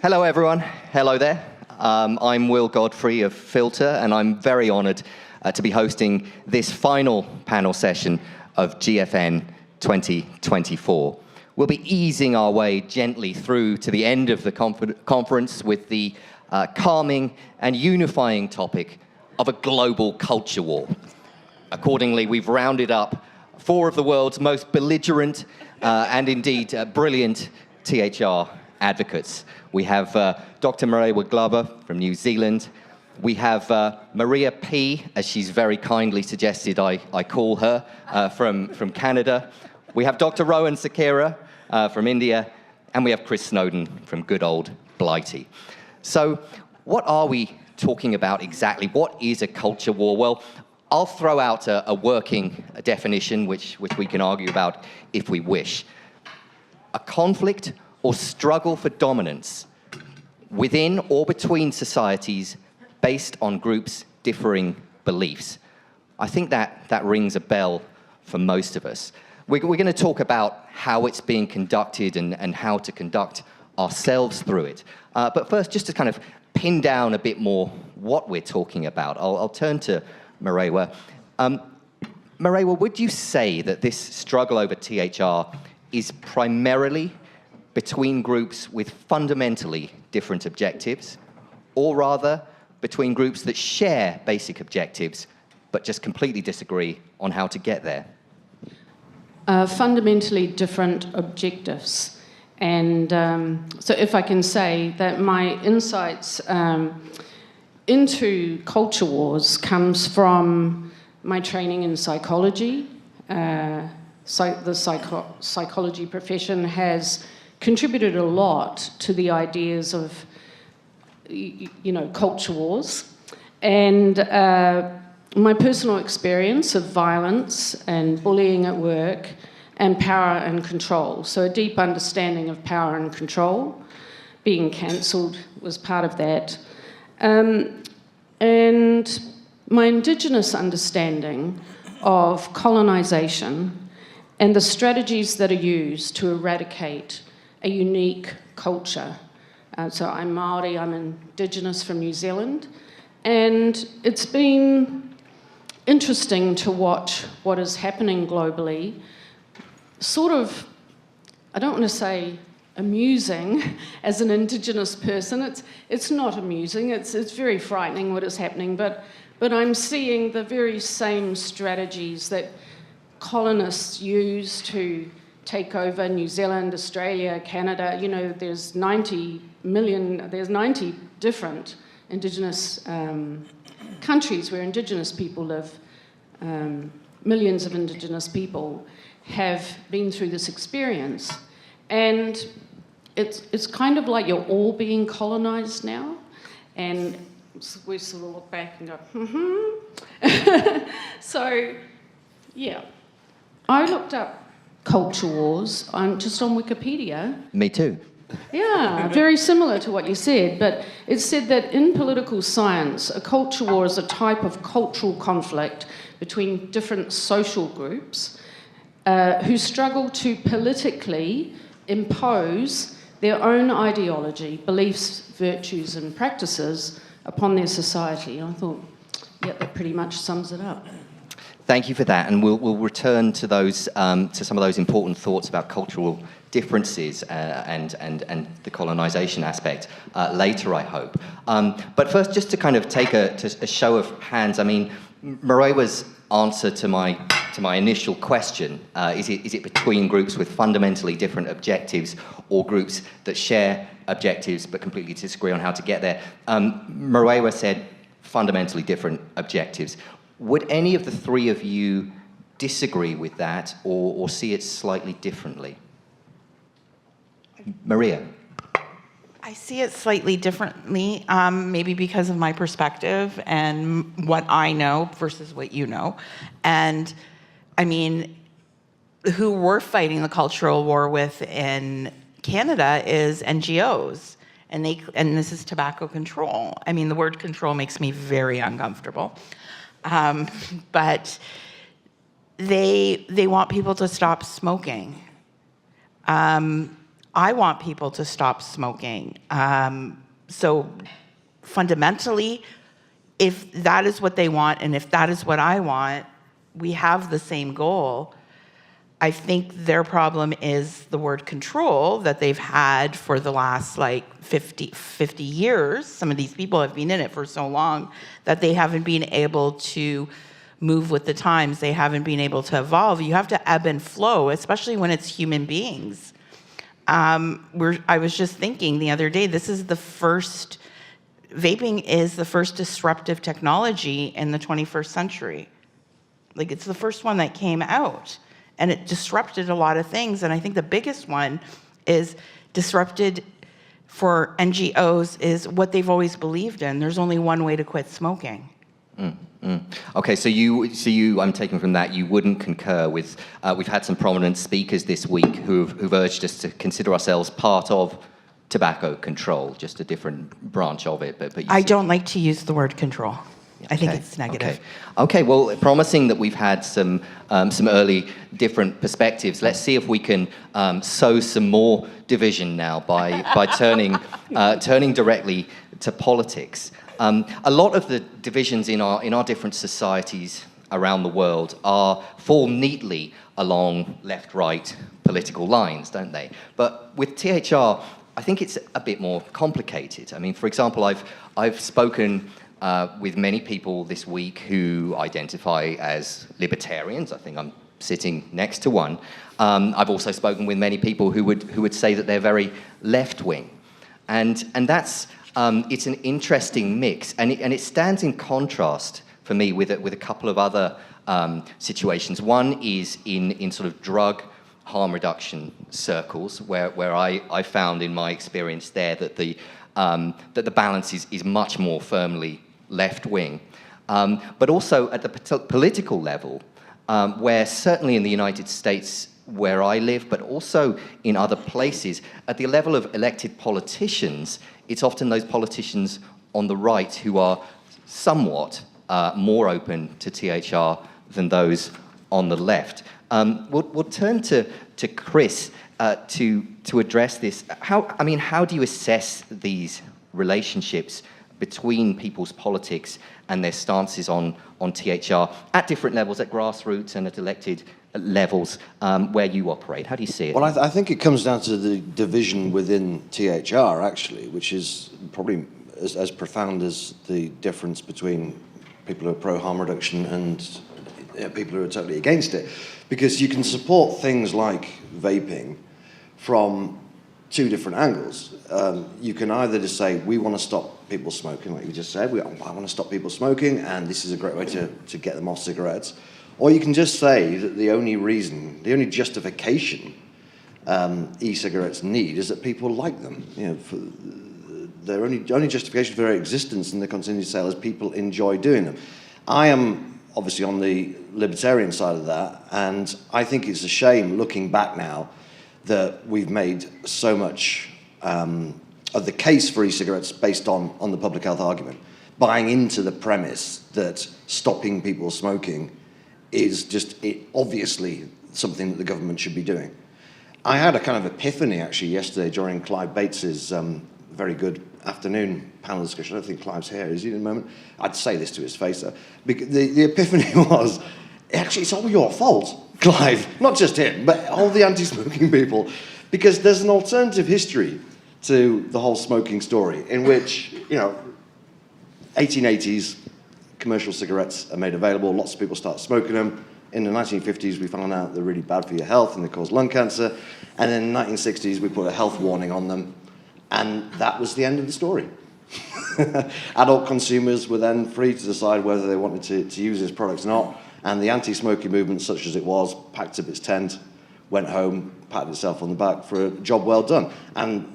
Hello, everyone. Hello there. I'm Will Godfrey of Filter, and I'm very honored to be hosting this final panel session of GFN 2024. We'll be easing our way gently through to the end of the conference with the calming and unifying topic of a global culture war. Accordingly, we've rounded up 4 of the world's most belligerent and indeed brilliant THR advocates. We have Dr. Marewa Glover from New Zealand. We have Maria P., as she's very kindly suggested I call her, from Canada. We have Dr. Rohan Sikera from India. And we have Chris Snowdon from good old Blighty. So what are we talking about exactly? What is a culture war? Well, I'll throw out a working definition, which we can argue about if we wish. A conflict or struggle for dominance within or between societies based on groups' differing beliefs. I think that rings a bell for most of us. We're going to talk about how it's being conducted and how to conduct ourselves through it. But first, just to kind of pin down a bit more what we're talking about, I'll turn to Marewa. Marewa, would you say that this struggle over THR is primarily between groups with fundamentally different objectives, or rather between groups that share basic objectives but just completely disagree on how to get there? Fundamentally different objectives. And so if I can say that my insights into culture wars comes from my training in psychology. The psychology profession has contributed a lot to the ideas of, culture wars. And my personal experience of violence and bullying at work and power and control. So a deep understanding of power and control. Being cancelled was part of that. And my Indigenous understanding of colonisation and the strategies that are used to eradicate a unique culture. So I'm Māori, I'm Indigenous from New Zealand, and it's been interesting to watch what is happening globally. Sort of, I don't want to say amusing as an Indigenous person. It's not amusing, it's very frightening what is happening, but I'm seeing the very same strategies that colonists use to take over New Zealand, Australia, Canada. There's 90 different Indigenous countries where Indigenous people live. Millions of Indigenous people have been through this experience. And it's kind of like you're all being colonised now. And we sort of look back and go, So, yeah. I looked up culture wars just on Wikipedia. Me too. Yeah, very similar to what you said, but it said that in political science, a culture war is a type of cultural conflict between different social groups who struggle to politically impose their own ideology, beliefs, virtues and practices upon their society. And I thought, yeah, that pretty much sums it up. Thank you for that, and we'll return to those to some of those important thoughts about cultural differences and the colonisation aspect later, I hope. But first, just to kind of take a show of hands, I mean, Marewa's answer to my initial question, is it between groups with fundamentally different objectives or groups that share objectives but completely disagree on how to get there? Marewa said fundamentally different objectives. Would any of the 3 of you disagree with that or see it slightly differently? Maria? I see it slightly differently, maybe because of my perspective and what I know versus what you know. And, I mean, who we're fighting the cultural war with in Canada is NGOs. And this is tobacco control. I mean, the word control makes me very uncomfortable. But they want people to stop smoking. I want people to stop smoking. So fundamentally, if that is what they want and if that is what I want, we have the same goal. I think their problem is the word control that they've had for the last like 50 years. Some of these people have been in it for so long that they haven't been able to move with the times. They haven't been able to evolve. You have to ebb and flow, especially when it's human beings. I was just thinking the other day, vaping is the first disruptive technology in the 21st century. Like, it's the first one that came out, and it disrupted a lot of things. And I think the biggest one is disrupted for NGOs is what they've always believed in. There's only one way to quit smoking. Okay, so you, I'm taking from that, you wouldn't concur with, we've had some prominent speakers this week who've urged us to consider ourselves part of tobacco control, just a different branch of it. But I don't like to use the word control. I think it's negative. Okay, well, promising that we've had some early different perspectives, let's see if we can sow some more division now by turning directly to politics. A lot of the divisions in our different societies around the world fall neatly along left-right political lines, don't they? But with THR, I think it's a bit more complicated. I mean, for example, I've spoken with many people this week who identify as libertarians. I think I'm sitting next to one. I've also spoken with many people who would say that they're very left-wing, and that's it's an interesting mix, and it stands in contrast for me with a couple of other situations. One is in sort of drug harm reduction circles, where I found in my experience there that the balance is much more firmly left-wing, but also at the political level, where certainly in the United States, where I live, but also in other places, at the level of elected politicians, it's often those politicians on the right who are somewhat more open to THR than those on the left. We'll turn to Chris to address this. How do you assess these relationships between people's politics and their stances on THR at different levels, at grassroots and at elected levels where you operate? How do you see it? Well, I think it comes down to the division within THR, actually, which is probably as profound as the difference between people who are pro-harm reduction and people who are totally against it. Because you can support things like vaping from two different angles. You can either just say, we want to stop people smoking, like you just said, I want to stop people smoking, and this is a great way to get them off cigarettes. Or you can just say that the only justification e-cigarettes need is that people like them. You know, their only justification for their existence and their continued sale is people enjoy doing them. I am obviously on the libertarian side of that, and I think it's a shame looking back now that we've made so much of the case for e-cigarettes based on the public health argument, buying into the premise that stopping people smoking is just obviously something that the government should be doing. I had a kind of epiphany actually yesterday during Clive Bates's very good afternoon panel discussion. I don't think Clive's here, is he in a moment? I'd say this to his face though. The epiphany was, actually it's all your fault, Clive. Not just him, but all the anti-smoking people. Because there's an alternative history to the whole smoking story in which, 1880s, commercial cigarettes are made available, lots of people start smoking them. In the 1950s, we found out they're really bad for your health and they cause lung cancer. And in the 1960s, we put a health warning on them. And that was the end of the story. Adult consumers were then free to decide whether they wanted to use these products or not. And the anti-smoking movement, such as it was, packed up its tent, went home, patted itself on the back for a job well done. And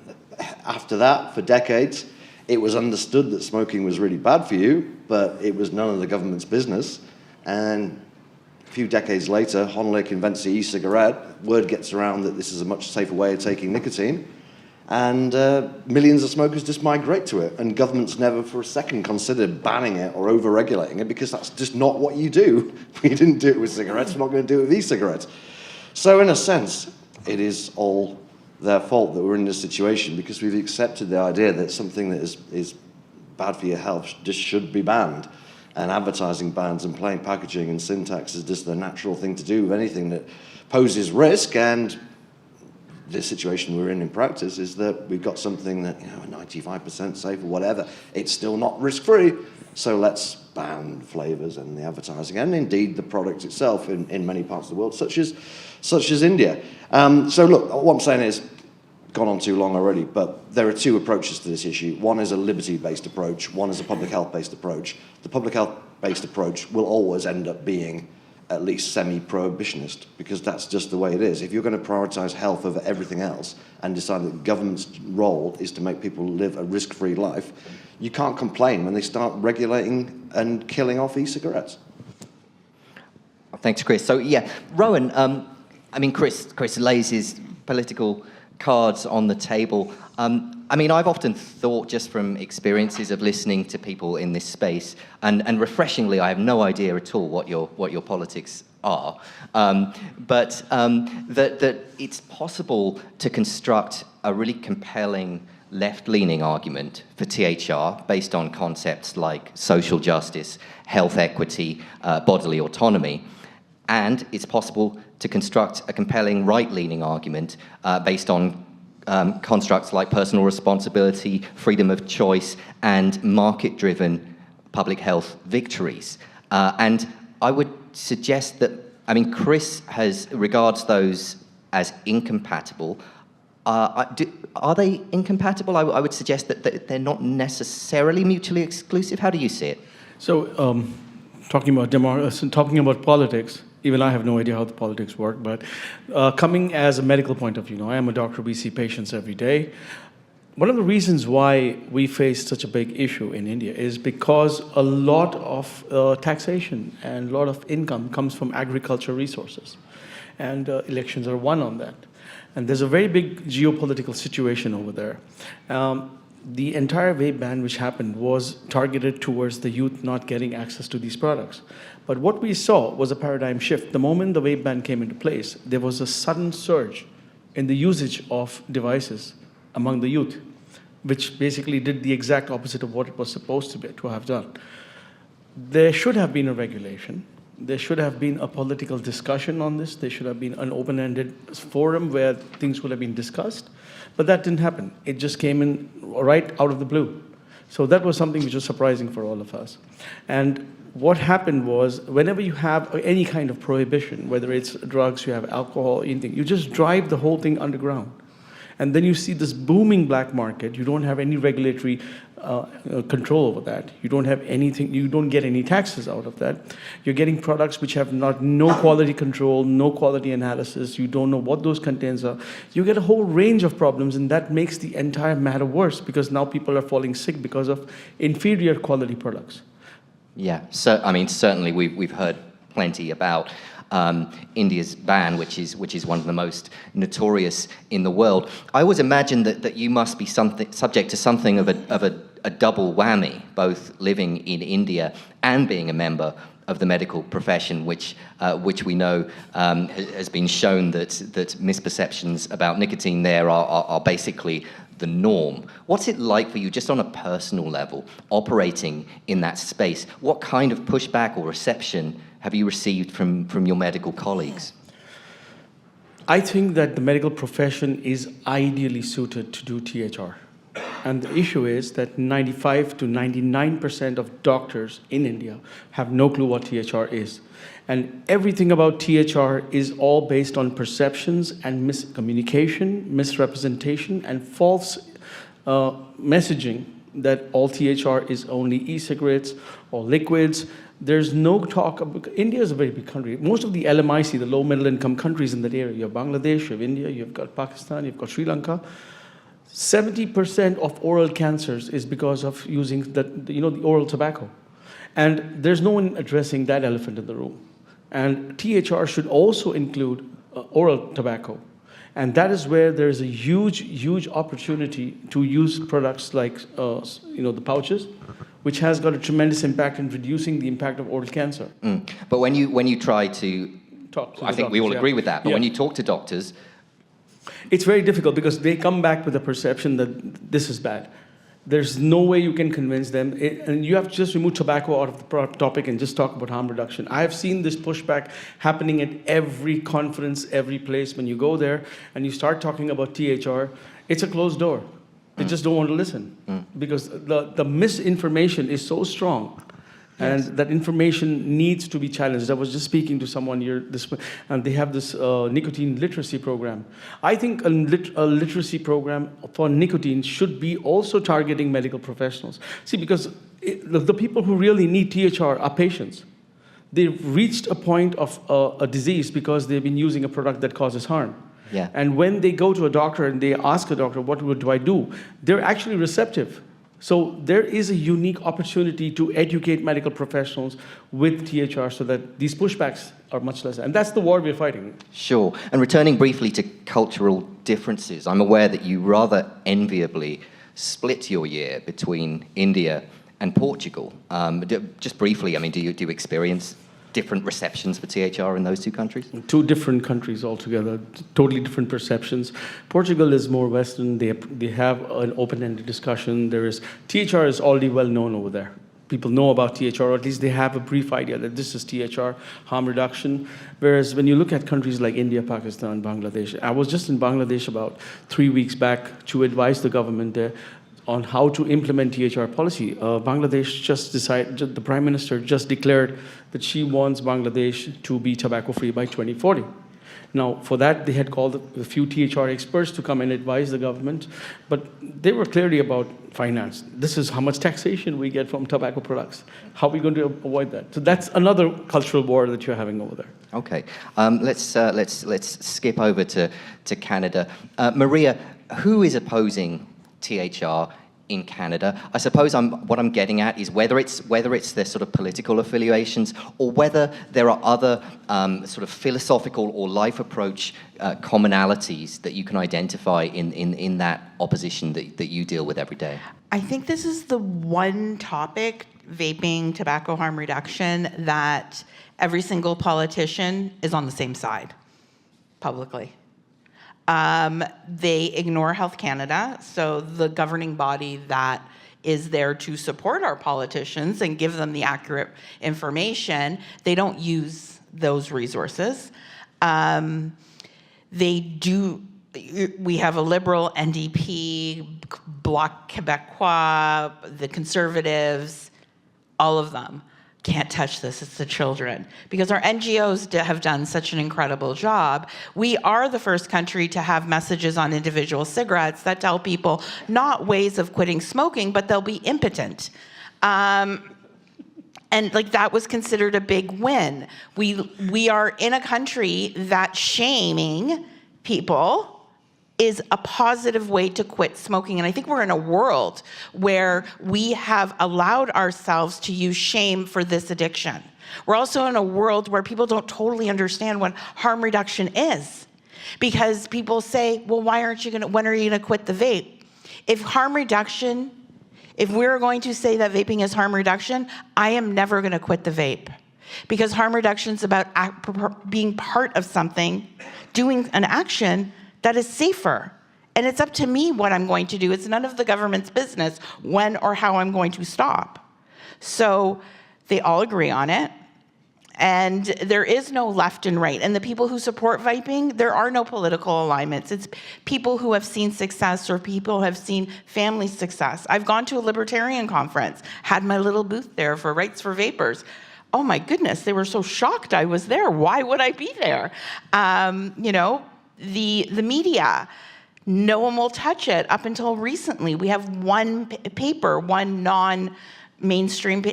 after that, for decades, it was understood that smoking was really bad for you, but it was none of the government's business. And a few decades later, Honlick invents the e-cigarette. Word gets around that this is a much safer way of taking nicotine. And millions of smokers just migrate to it. And governments never for a second considered banning it or over-regulating it because that's just not what you do. We didn't do it with cigarettes, we're not going to do it with e-cigarettes. So in a sense, it is all their fault that we're in this situation, because we've accepted the idea that something that is bad for your health just should be banned. And advertising bans and plain packaging and syntax is just the natural thing to do with anything that poses risk. And the situation we're in practice is that we've got something that, 95% safe or whatever. It's still not risk-free. So let's ban flavors and the advertising, and indeed the product itself in many parts of the world, such as India. So look, what I'm saying is, gone on too long already, but there are two approaches to this issue. One is a liberty-based approach, one is a public health-based approach. The public health-based approach will always end up being at least semi-prohibitionist, because that's just the way it is. If you're going to prioritize health over everything else and decide that the government's role is to make people live a risk-free life, you can't complain when they start regulating and killing off e-cigarettes. Thanks, Chris. So, yeah, Rowan, Chris lays his political cards on the table. I've often thought, just from experiences of listening to people in this space, and refreshingly, I have no idea at all what your politics are, but that it's possible to construct a really compelling left-leaning argument for THR based on concepts like social justice, health equity, bodily autonomy, and it's possible to construct a compelling right-leaning argument based on constructs like personal responsibility, freedom of choice, and market-driven public health victories. And I would suggest that, Chris regards those as incompatible. Are they incompatible? I would suggest that they're not necessarily mutually exclusive. How do you see it? So, talking about politics, even I have no idea how the politics work, but coming as a medical point of view, I am a doctor, we see patients every day. One of the reasons why we face such a big issue in India is because a lot of taxation and a lot of income comes from agricultural resources. And elections are one on that. And there's a very big geopolitical situation over there. The entire vape ban which happened was targeted towards the youth not getting access to these products. But what we saw was a paradigm shift. The moment the vape ban came into place, there was a sudden surge in the usage of devices among the youth, which basically did the exact opposite of what it was supposed to have done. There should have been a regulation. There should have been a political discussion on this. There should have been an open-ended forum where things would have been discussed. But that didn't happen. It just came in right out of the blue. So that was something which was surprising for all of us. And what happened was, whenever you have any kind of prohibition, whether it's drugs, you have alcohol, anything, you just drive the whole thing underground. And then you see this booming black market. You don't have any regulatory control over that. You don't have anything, you don't get any taxes out of that. You're getting products which have no quality control, no quality analysis. You don't know what those contents are. You get a whole range of problems, and that makes the entire matter worse, because now people are falling sick because of inferior quality products. Yeah, so certainly we've heard plenty about India's ban, which is one of the most notorious in the world. I always imagine that you must be subject to something of a double whammy, both living in India and being a member of the medical profession, which we know has been shown that misperceptions about nicotine there are basically the norm. What's it like for you, just on a personal level, operating in that space? What kind of pushback or reception have you received from your medical colleagues? I think that the medical profession is ideally suited to do THR. And the issue is that 95 to 99% of doctors in India have no clue what THR is. And everything about THR is all based on perceptions and miscommunication, misrepresentation, and false messaging that all THR is only e-cigarettes or liquids. There's no talk of, India is a very big country. Most of the LMIC, the low middle income countries in that area, you have Bangladesh, you have India, you've got Pakistan, you've got Sri Lanka. 70% of oral cancers is because of using the oral tobacco. And there's no one addressing that elephant in the room. And THR should also include oral tobacco. And that is where there's a huge, huge opportunity to use products like the pouches, which has got a tremendous impact in reducing the impact of oral cancer. But when you try to Talk to I think doctors, we all yeah. agree with that, but Yeah. when you talk to doctors, It's very difficult because they come back with the perception that this is bad. There's no way you can convince them. And you have to just remove tobacco out of the topic and just talk about harm reduction. I have seen this pushback happening at every conference, every place. When you go there and you start talking about THR, it's a closed door. They just don't want to listen because the misinformation is so strong. And that information needs to be challenged. I was just speaking to someone here, and they have this nicotine literacy program. I think a literacy program for nicotine should be also targeting medical professionals. See, because the people who really need THR are patients. They've reached a point of a disease because they've been using a product that causes harm. Yeah. And when they go to a doctor and they ask a doctor, what do I do? They're actually receptive. So there is a unique opportunity to educate medical professionals with THR so that these pushbacks are much less. And that's the war we're fighting. Sure. And returning briefly to cultural differences, I'm aware that you rather enviably split your year between India and Portugal. Just briefly, I mean, do you experience different receptions for THR in those two countries? Two different countries altogether, totally different perceptions. Portugal is more Western. They have an open-ended discussion. THR is already well known over there. People know about THR, or at least they have a brief idea that this is THR, harm reduction. Whereas when you look at countries like India, Pakistan, Bangladesh, I was just in Bangladesh about 3 weeks back to advise the government there on how to implement THR policy. Bangladesh just decided, the Prime Minister just declared that she wants Bangladesh to be tobacco-free by 2040. Now, for that, they had called a few THR experts to come and advise the government, but they were clearly about finance. This is how much taxation we get from tobacco products. How are we going to avoid that? So that's another cultural war that you're having over there. Okay, let's skip over to Canada. Maria, who is opposing THR in Canada? I suppose what I'm getting at is whether it's their sort of political affiliations or whether there are other sort of philosophical or life approach commonalities that you can identify in that opposition that you deal with every day. I think this is the one topic, vaping, tobacco harm reduction, that every single politician is on the same side publicly. They ignore Health Canada, so the governing body that is there to support our politicians and give them the accurate information. They don't use those resources. We have a Liberal, NDP, Bloc Québécois, the Conservatives, all of them. Can't touch this, it's the children. Because our NGOs have done such an incredible job. We are the first country to have messages on individual cigarettes that tell people not ways of quitting smoking, but they'll be impotent. And like that was considered a big win. We are in a country that shaming people is a positive way to quit smoking. And I think we're in a world where we have allowed ourselves to use shame for this addiction. We're also in a world where people don't totally understand what harm reduction is. Because people say, well, when are you gonna quit the vape? If we're going to say that vaping is harm reduction, I am never gonna quit the vape. Because harm reduction is about being part of something, doing an action that is safer. And it's up to me what I'm going to do. It's none of the government's business when or how I'm going to stop. So they all agree on it. And there is no left and right. And the people who support vaping, there are no political alignments. It's people who have seen success or people who have seen family success. I've gone to a libertarian conference, had my little booth there for Rights for Vapors. Oh my goodness, they were so shocked I was there. Why would I be there? The media, no one will touch it up until recently. We have one paper, one non-mainstream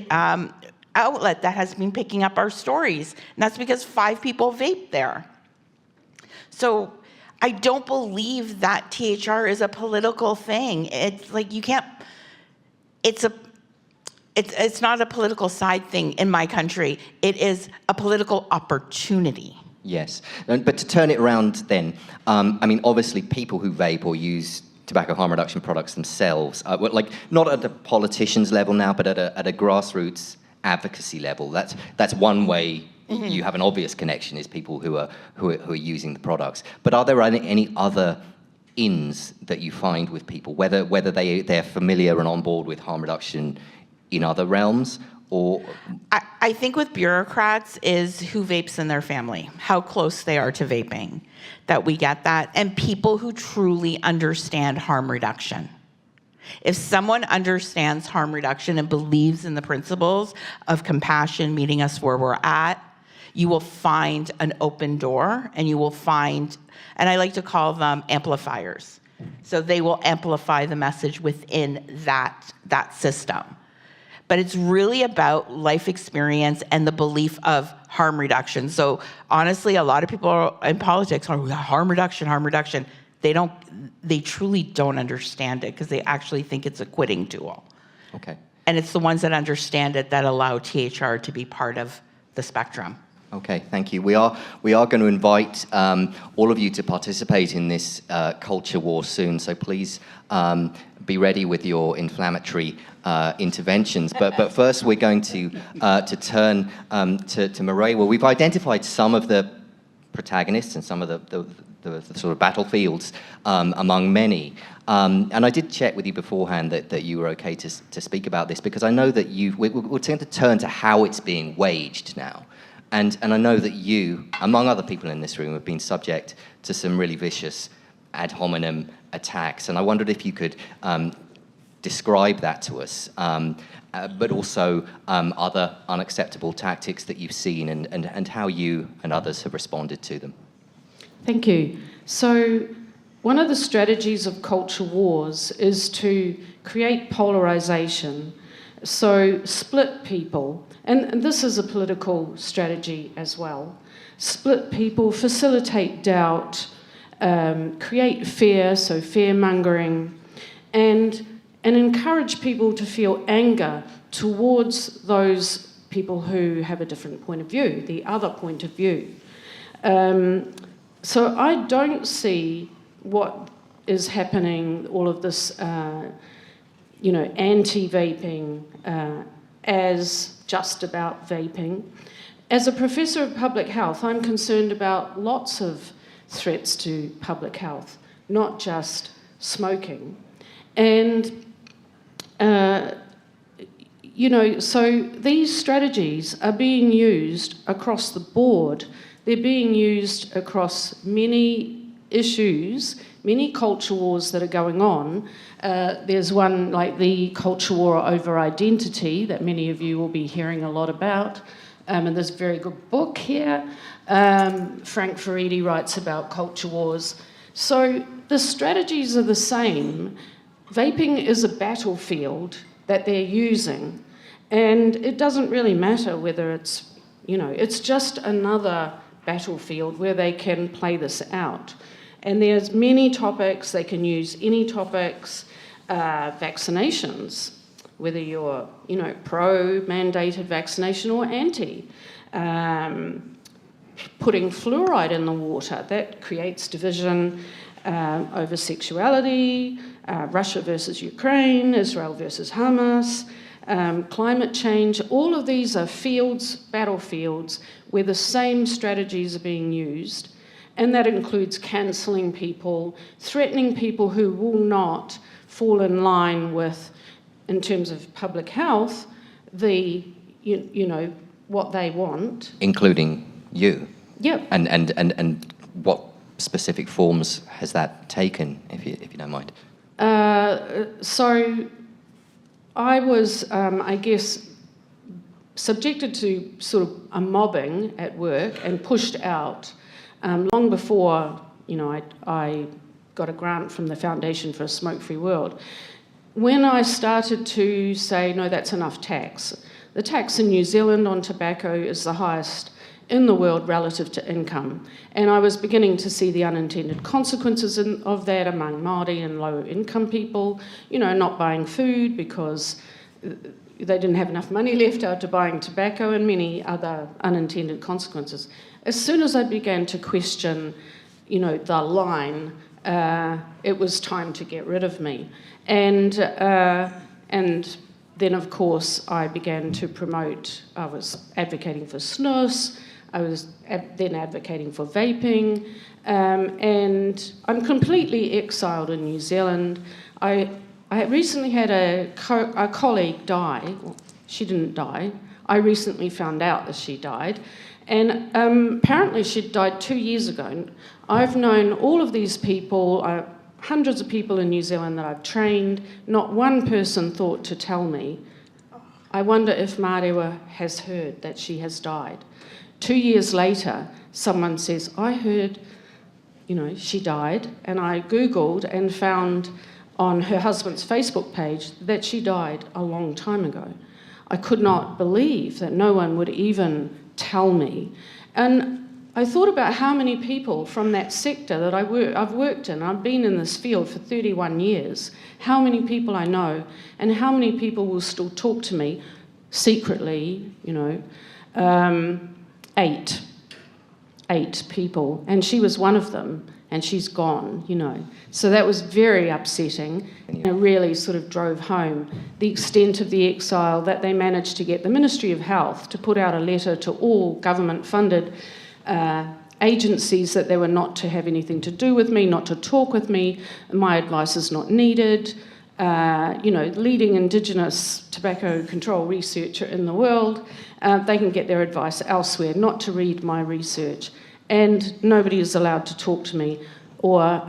outlet that has been picking up our stories. And that's because 5 people vape there. So I don't believe that THR is a political thing. It's like you can't, it's not a political side thing in my country. It is a political opportunity. Yes, but to turn it around then, I mean, obviously people who vape or use tobacco harm reduction products themselves, like not at the politicians level now, but at a grassroots advocacy level. That's one way you have an obvious connection is people who are using the products. But are there any other ins that you find with people, whether they're familiar and on board with harm reduction in other realms, or I think with bureaucrats is who vapes in their family, how close they are to vaping, that we get that, and people who truly understand harm reduction. If someone understands harm reduction and believes in the principles of compassion meeting us where we're at, you will find an open door, and you will find, and I like to call them amplifiers. So they will amplify the message within that system. But it's really about life experience and the belief of harm reduction. So honestly, a lot of people in politics are harm reduction. They truly don't understand it because they actually think it's a quitting tool. okay. And it's the ones that understand it that allow THR to be part of the spectrum. Okay, thank you. We are going to invite all of you to participate in this culture war soon. So please be ready with your inflammatory interventions. But first, we're going to turn to Mireille. Well, we've identified some of the protagonists and some of the sort of battlefields among many. And I did check with you beforehand that you were okay to speak about this, because I know that we're going to turn to how it's being waged now. And I know that you, among other people in this room, have been subject to some really vicious ad hominem attacks. And I wondered if you could describe that to us, but also other unacceptable tactics that you've seen, and how you and others have responded to them. Thank you. So one of the strategies of culture wars is to create polarization, so split people, and this is a political strategy as well. Split people, facilitate doubt, create fear, so fear-mongering, and encourage people to feel anger towards those people who have a different point of view, the other point of view. So I don't see what is happening, all of this, anti-vaping as just about vaping. As a professor of public health, I'm concerned about lots of threats to public health, not just smoking. And, so these strategies are being used across the board. They're being used across many issues, many culture wars that are going on. There's one like the culture war over identity that many of you will be hearing a lot about. And there's a very good book here. Frank Furedi writes about culture wars. So the strategies are the same. Vaping is a battlefield that they're using. And it doesn't really matter whether it's, it's just another battlefield where they can play this out. And there's many topics, they can use any topics, vaccinations, whether you're, pro-mandated vaccination or anti. Putting fluoride in the water, that creates division over sexuality, Russia versus Ukraine, Israel versus Hamas, climate change. All of these are fields, battlefields, where the same strategies are being used. And that includes cancelling people, threatening people who will not fall in line with, in terms of public health, what they want. Including You. Yep. And what specific forms has that taken, if you don't mind? So I was, subjected to sort of a mobbing at work and pushed out long before, I got a grant from the Foundation for a Smoke-Free World. When I started to say, no, that's enough tax. The tax in New Zealand on tobacco is the highest in the world relative to income. And I was beginning to see the unintended consequences of that among Māori and low-income people, not buying food because they didn't have enough money left after buying tobacco, and many other unintended consequences. As soon as I began to question, the line, it was time to get rid of me. And then, of course, I began to promote, I was advocating for SNUS, I was then advocating for vaping, and I'm completely exiled in New Zealand. I recently had a colleague die. Well, she didn't die. I recently found out that she died. And apparently she'd died 2 years ago. I've known all of these people, hundreds of people in New Zealand that I've trained. Not one person thought to tell me. I wonder if Mārewa has heard that she has died. 2 years later, someone says, I heard, she died. And I Googled and found on her husband's Facebook page that she died a long time ago. I could not believe that no one would even tell me. And I thought about how many people from that sector that I've worked in, I've been in this field for 31 years, how many people I know, and how many people will still talk to me secretly, 8 people, and she was one of them, and she's gone, So that was very upsetting. It really sort of drove home the extent of the exile, that they managed to get the Ministry of Health to put out a letter to all government-funded agencies that they were not to have anything to do with me, not to talk with me, my advice is not needed. Leading Indigenous tobacco control researcher in the world, they can get their advice elsewhere, not to read my research. And nobody is allowed to talk to me. Or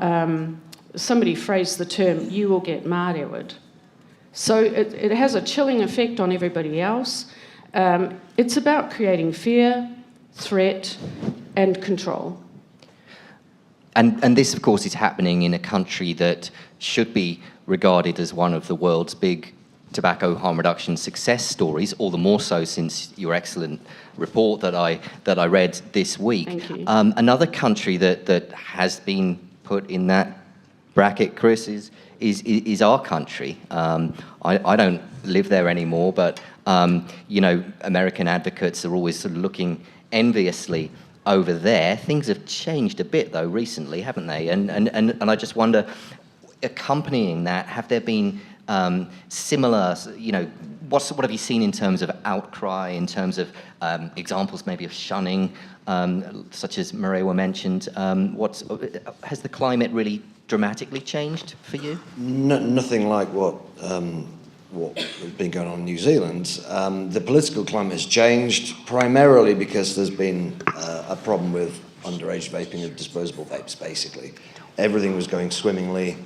somebody phrased the term, you will get Mārewa'd. So it has a chilling effect on everybody else. It's about creating fear, threat, and control. And this, of course, is happening in a country that should be regarded as one of the world's big tobacco harm reduction success stories, all the more so since your excellent report that I read this week. Thank you. Another country that has been put in that bracket, Chris, is our country. I don't live there anymore, but American advocates are always sort of looking enviously over there. Things have changed a bit though recently, haven't they? And I just wonder, accompanying that, have there been similar, what have you seen in terms of outcry, in terms of examples maybe of shunning, such as Mārewa mentioned? Has the climate really dramatically changed for you? Nothing like what has been going on in New Zealand. The political climate has changed primarily because there's been a problem with underage vaping of disposable vapes, basically. Everything was going swimmingly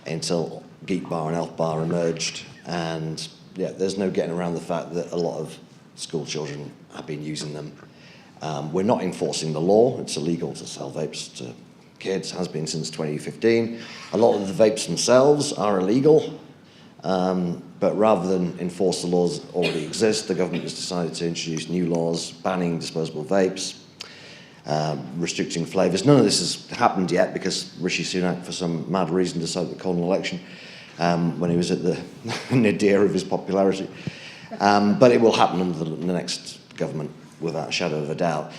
until Geek Bar and Elf Bar emerged, and there's no getting around the fact that a lot of school children have been using them. We're not enforcing the law. It's illegal to sell vapes to kids, has been since 2015. A lot of the vapes themselves are illegal, but rather than enforce the laws that already exist, the government has decided to introduce new laws banning disposable vapes, restricting flavours. None of this has happened yet because Rishi Sunak, for some mad reason, decided to call an election when he was at the nadir of his popularity. But it will happen under the next government, without a shadow of a doubt.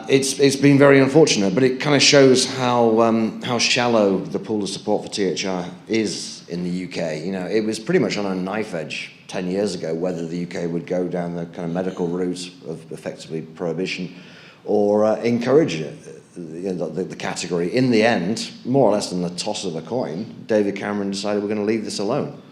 It's been very unfortunate, but it kind of shows how shallow the pool of support for THR is in the UK. It was pretty much on a knife edge 10 years ago whether the UK would go down the kind of medical route of effectively prohibition or encourage it, the category. In the end, more or less than the toss of a coin, David Cameron decided we're going to leave this alone.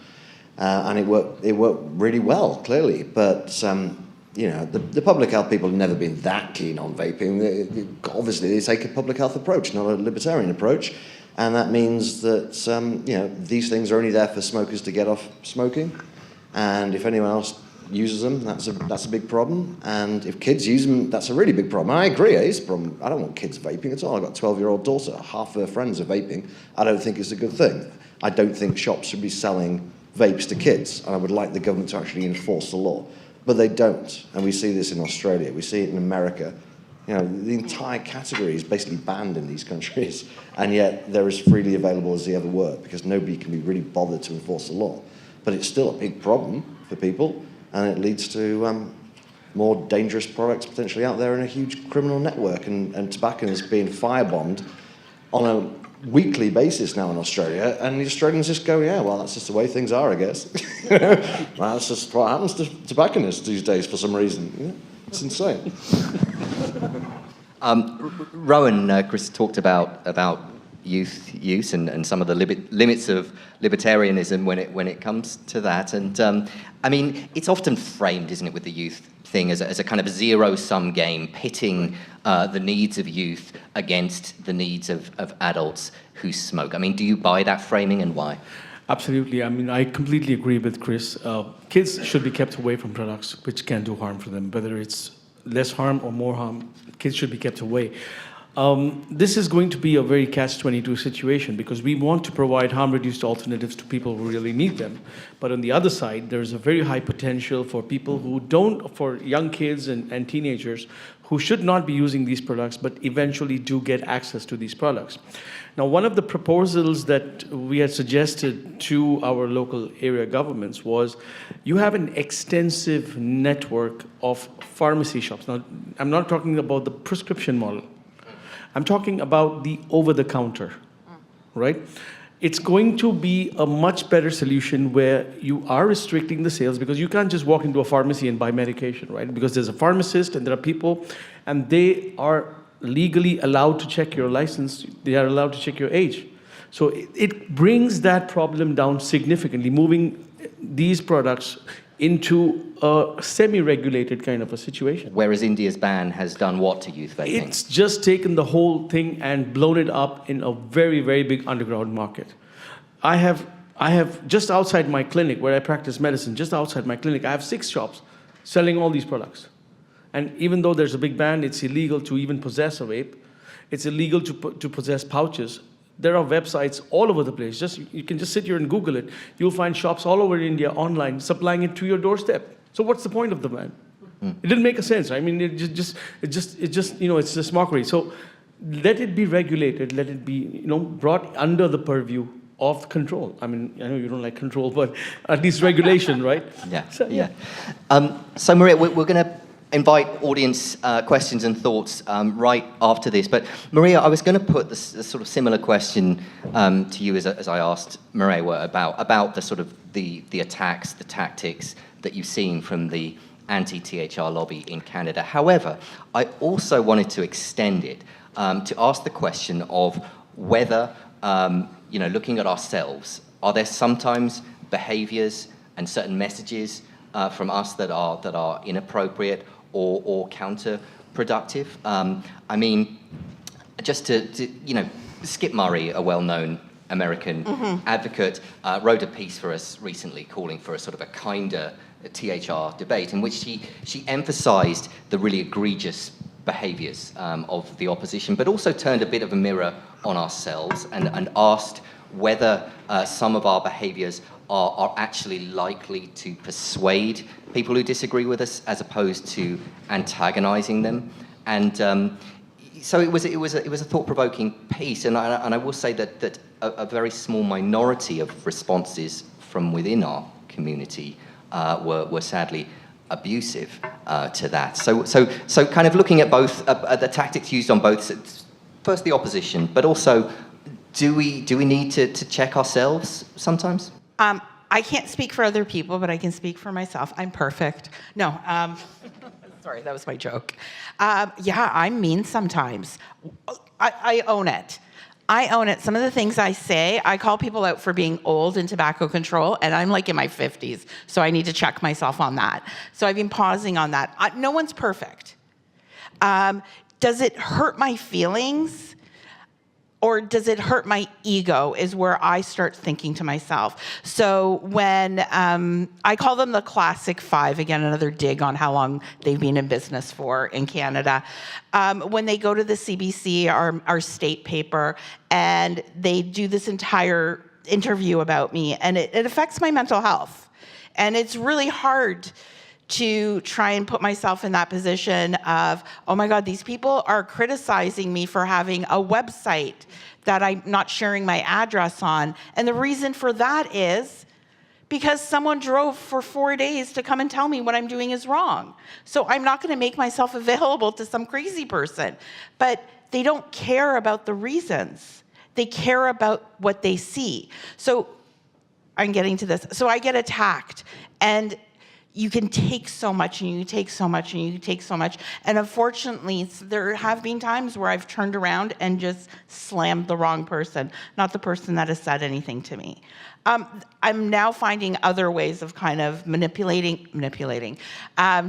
And it worked really well, clearly. But the public health people have never been that keen on vaping. Obviously, they take a public health approach, not a libertarian approach. And that means that these things are only there for smokers to get off smoking. And if anyone else uses them, that's a big problem. And if kids use them, that's a really big problem. And I agree, it's a problem. I don't want kids vaping at all. I've got a 12-year-old daughter. Half of her friends are vaping. I don't think it's a good thing. I don't think shops should be selling vapes to kids. And I would like the government to actually enforce the law. But they don't. And we see this in Australia. We see it in America. The entire category is basically banned in these countries. And yet they're as freely available as they ever were because nobody can be really bothered to enforce the law. But it's still a big problem for people. And it leads to more dangerous products potentially out there in a huge criminal network. And tobacco is being firebombed on a weekly basis now in Australia. And the Australians just go, yeah, well, that's just the way things are, I guess. That's just what happens to tobacconists these days for some reason. It's insane. Rowan, Chris talked about youth use and some of the limits of libertarianism when it comes to that. And I mean, it's often framed, isn't it, with the youth thing as a kind of zero-sum game, pitting the needs of youth against the needs of adults who smoke. I mean, do you buy that framing, and why? Absolutely. I mean, I completely agree with Chris. Kids should be kept away from products which can do harm for them, whether it's less harm or more harm. Kids should be kept away. This is going to be a very catch-22 situation because we want to provide harm-reduced alternatives to people who really need them. But on the other side, there's a very high potential for people who don't, for young kids and teenagers who should not be using these products, but eventually do get access to these products. Now, one of the proposals that we had suggested to our local area governments was you have an extensive network of pharmacy shops. Now, I'm not talking about the prescription model. I'm talking about the over-the-counter, right? It's going to be a much better solution where you are restricting the sales because you can't just walk into a pharmacy and buy medication, right? Because there's a pharmacist and there are people, and they are legally allowed to check your license. They are allowed to check your age. So it brings that problem down significantly, moving these products into a semi-regulated kind of a situation. Whereas India's ban has done what to youth vaping? It's just taken the whole thing and blown it up in a very, very big underground market. I have just outside my clinic, where I practice medicine, just outside my clinic, I have 6 shops selling all these products. And even though there's a big ban, it's illegal to even possess a vape. It's illegal to possess pouches. There are websites all over the place. You can just sit here and Google it. You'll find shops all over India online supplying it to your doorstep. So what's the point of the ban? It didn't make a sense. I mean, it's just mockery. So let it be regulated. Let it be, brought under the purview of control. I mean, I know you don't like control, but at least regulation, right? Yeah. So, yeah. So Maria, we're going to invite audience questions and thoughts right after this. But Maria, I was going to put this sort of similar question to you as I asked Maria about the sort of the attacks, the tactics that you've seen from the anti-THR lobby in Canada. However, I also wanted to extend it to ask the question of whether, looking at ourselves, are there sometimes behaviours and certain messages from us that are inappropriate or counterproductive? I mean, just to Skip Murray, a well-known American advocate, wrote a piece for us recently calling for a sort of a kinder THR debate in which she emphasised the really egregious behaviours of the opposition, but also turned a bit of a mirror on ourselves and asked whether some of our behaviours are actually likely to persuade people who disagree with us as opposed to antagonising them. And so it was a thought-provoking piece, and I will say that a very small minority of responses from within our community were sadly abusive to that. So kind of looking at both the tactics used on both sides, first the opposition, but also do we need to check ourselves sometimes? I can't speak for other people, but I can speak for myself. I'm perfect. No, sorry, that was my joke. Yeah, I'm mean sometimes. I own it. I own it. Some of the things I say, I call people out for being old in tobacco control, and I'm like in my 50s, so I need to check myself on that. So I've been pausing on that. No one's perfect. Does it hurt my feelings? Or does it hurt my ego is where I start thinking to myself. So when I call them the classic 5, again, another dig on how long they've been in business for in Canada. When they go to the CBC, our state paper, and they do this entire interview about me, and it affects my mental health. And it's really hard to try and put myself in that position of, oh my God, these people are criticizing me for having a website that I'm not sharing my address on. And the reason for that is because someone drove for 4 days to come and tell me what I'm doing is wrong. So I'm not gonna make myself available to some crazy person. But they don't care about the reasons. They care about what they see. So I'm getting to this. So I get attacked. And you can take so much and you take so much and you take so much. And unfortunately, there have been times where I've turned around and just slammed the wrong person, not the person that has said anything to me. I'm now finding other ways of kind of manipulating,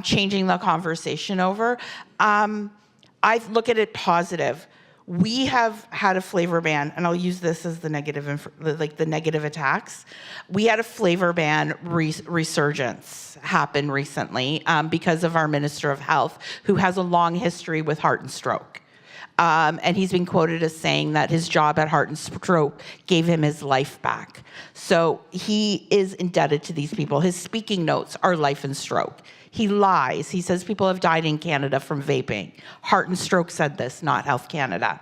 changing the conversation over. I look at it positive. We have had a flavor ban, and I'll use this as the negative, the negative attacks. We had a flavor ban resurgence happen recently because of our Minister of Health, who has a long history with heart and stroke. And he's been quoted as saying that his job at Heart and Stroke gave him his life back. So he is indebted to these people. His speaking notes are life and stroke. He lies. He says people have died in Canada from vaping. Heart and Stroke said this, not Health Canada.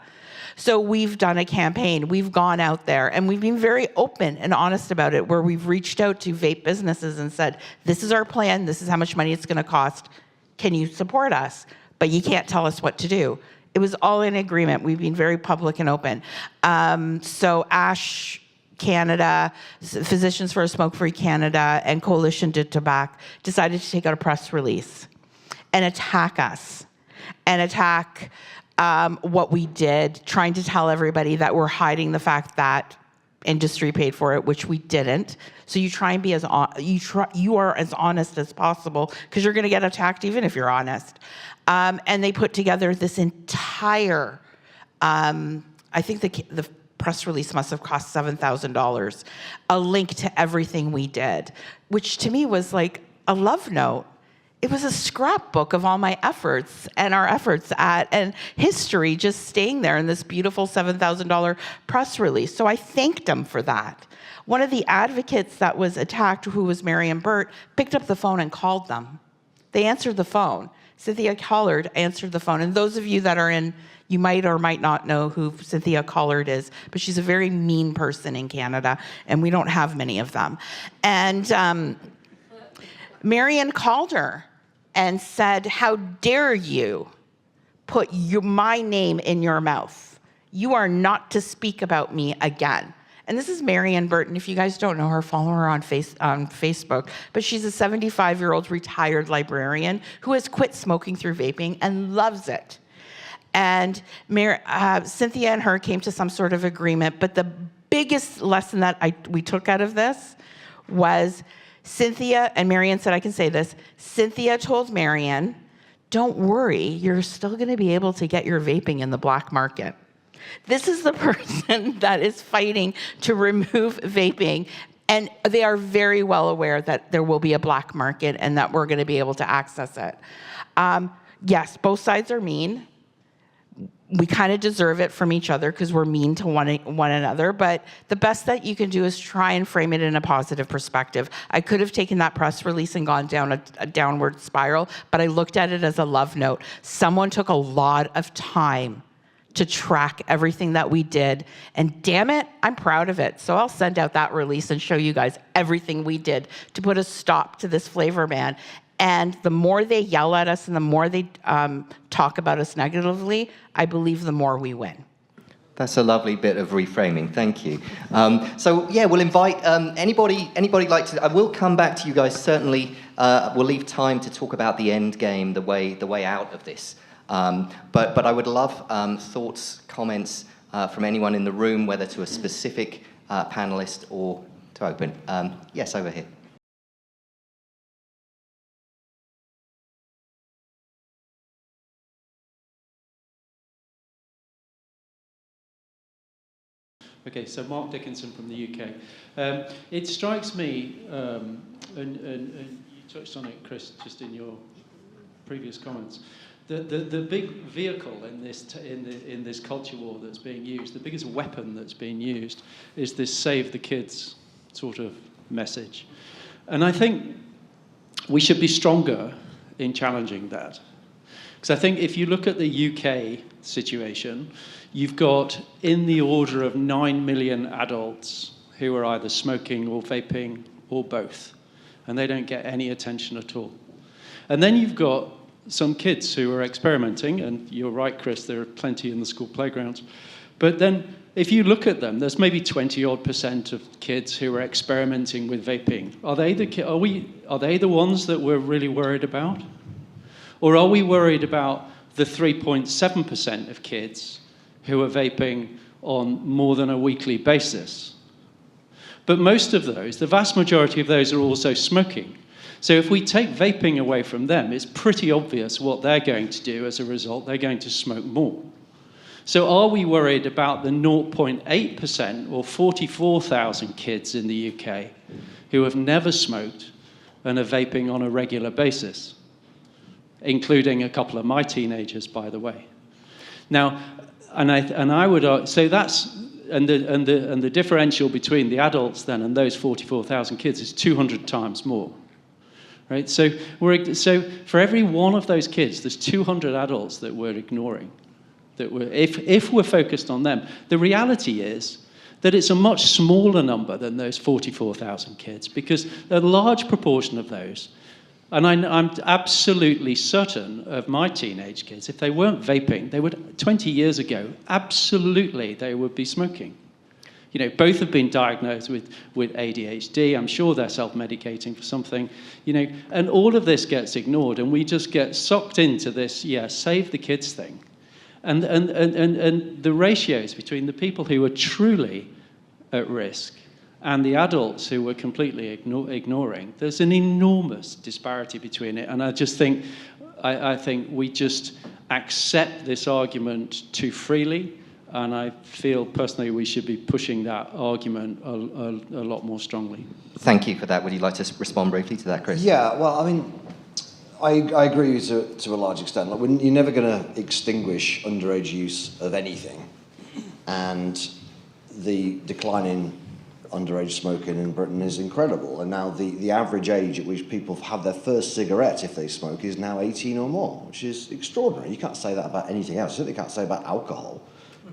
So we've done a campaign. We've gone out there and we've been very open and honest about it, where we've reached out to vape businesses and said, this is our plan. This is how much money it's going to cost. Can you support us? But you can't tell us what to do. It was all in agreement. We've been very public and open. So ASH Canada, Physicians for a Smoke-Free Canada, and Coalition de Tobacco decided to take out a press release and attack us and attack what we did, trying to tell everybody that we're hiding the fact that industry paid for it, which we didn't. So you try and be as you are as honest as possible, because you're going to get attacked even if you're honest. And they put together this entire, I think the press release must have cost $7,000, a link to everything we did, which to me was like a love note. It was a scrapbook of all my efforts and our efforts and history just staying there in this beautiful $7,000 press release. So I thanked them for that. One of the advocates that was attacked, who was Marion Burt, picked up the phone and called them. They answered the phone. Cynthia Collard answered the phone. And those of you that are in, you might or might not know who Cynthia Collard is, but she's a very mean person in Canada, and we don't have many of them. And Marion called her and said, how dare you put my name in your mouth? You are not to speak about me again. And this is Marion Burton. If you guys don't know her, follow her on Facebook. But she's a 75-year-old retired librarian who has quit smoking through vaping and loves it. And Cynthia and her came to some sort of agreement. But the biggest lesson that we took out of this was Cynthia, and Marion said, I can say this, Cynthia told Marion, don't worry, you're still going to be able to get your vaping in the black market. This is the person that is fighting to remove vaping, and they are very well aware that there will be a black market and that we're going to be able to access it. Yes, both sides are mean. We kind of deserve it from each other because we're mean to one another, but the best that you can do is try and frame it in a positive perspective. I could have taken that press release and gone down a downward spiral, but I looked at it as a love note. Someone took a lot of time to track everything that we did, and damn it, I'm proud of it. So I'll send out that release and show you guys everything we did to put a stop to this flavor ban. And the more they yell at us and the more they talk about us negatively, I believe the more we win. That's a lovely bit of reframing. Thank you. So yeah, we'll invite anybody like to. I will come back to you guys. Certainly, we'll leave time to talk about the end game, the way out of this. But I would love thoughts, comments from anyone in the room, whether to a specific panelist or to open. Yes, over here. Okay, so Mark Dickinson from the UK. It strikes me, and you touched on it, Chris, just in your previous comments, the big vehicle in this culture war that's being used, the biggest weapon that's being used, is this save the kids sort of message. And I think we should be stronger in challenging that. Because I think if you look at the UK situation, you've got in the order of 9 million adults who are either smoking or vaping or both, and they don't get any attention at all. And then you've got some kids who are experimenting, and you're right, Chris, there are plenty in the school playgrounds. But then if you look at them, there's maybe 20% of kids who are experimenting with vaping. Are they the ones that we're really worried about? Or are we worried about the 3.7% of kids who are vaping on more than a weekly basis? But most of those, the vast majority of those, are also smoking. So if we take vaping away from them, it's pretty obvious what they're going to do as a result. They're going to smoke more. So are we worried about the 0.8% or 44,000 kids in the UK who have never smoked and are vaping on a regular basis, including a couple of my teenagers, by the way? Now, and I would so that's and the differential between the adults then and those 44,000 kids is 200 times more. Right? So for every one of those kids, there's 200 adults that we're ignoring. If we're focused on them, the reality is that it's a much smaller number than those 44,000 kids, because a large proportion of those, and I'm absolutely certain of my teenage kids, if they weren't vaping, they would, 20 years ago, absolutely they would be smoking. You know, both have been diagnosed with ADHD. I'm sure they're self-medicating for something, you know, and all of this gets ignored, and we just get sucked into this, save the kids thing. And the ratios between the people who are truly at risk and the adults who we're completely ignoring, there's an enormous disparity between it. And I just think, I think we just accept this argument too freely. And I feel personally we should be pushing that argument a lot more strongly. Thank you for that. Would you like to respond briefly to that, Chris? Yeah, well, I mean, I agree to a large extent. Like, you're never going to extinguish underage use of anything. And the decline in underage smoking in Britain is incredible. And now the average age at which people have their first cigarette, if they smoke, is now 18 or more, which is extraordinary. You can't say that about anything else. You certainly can't say about alcohol,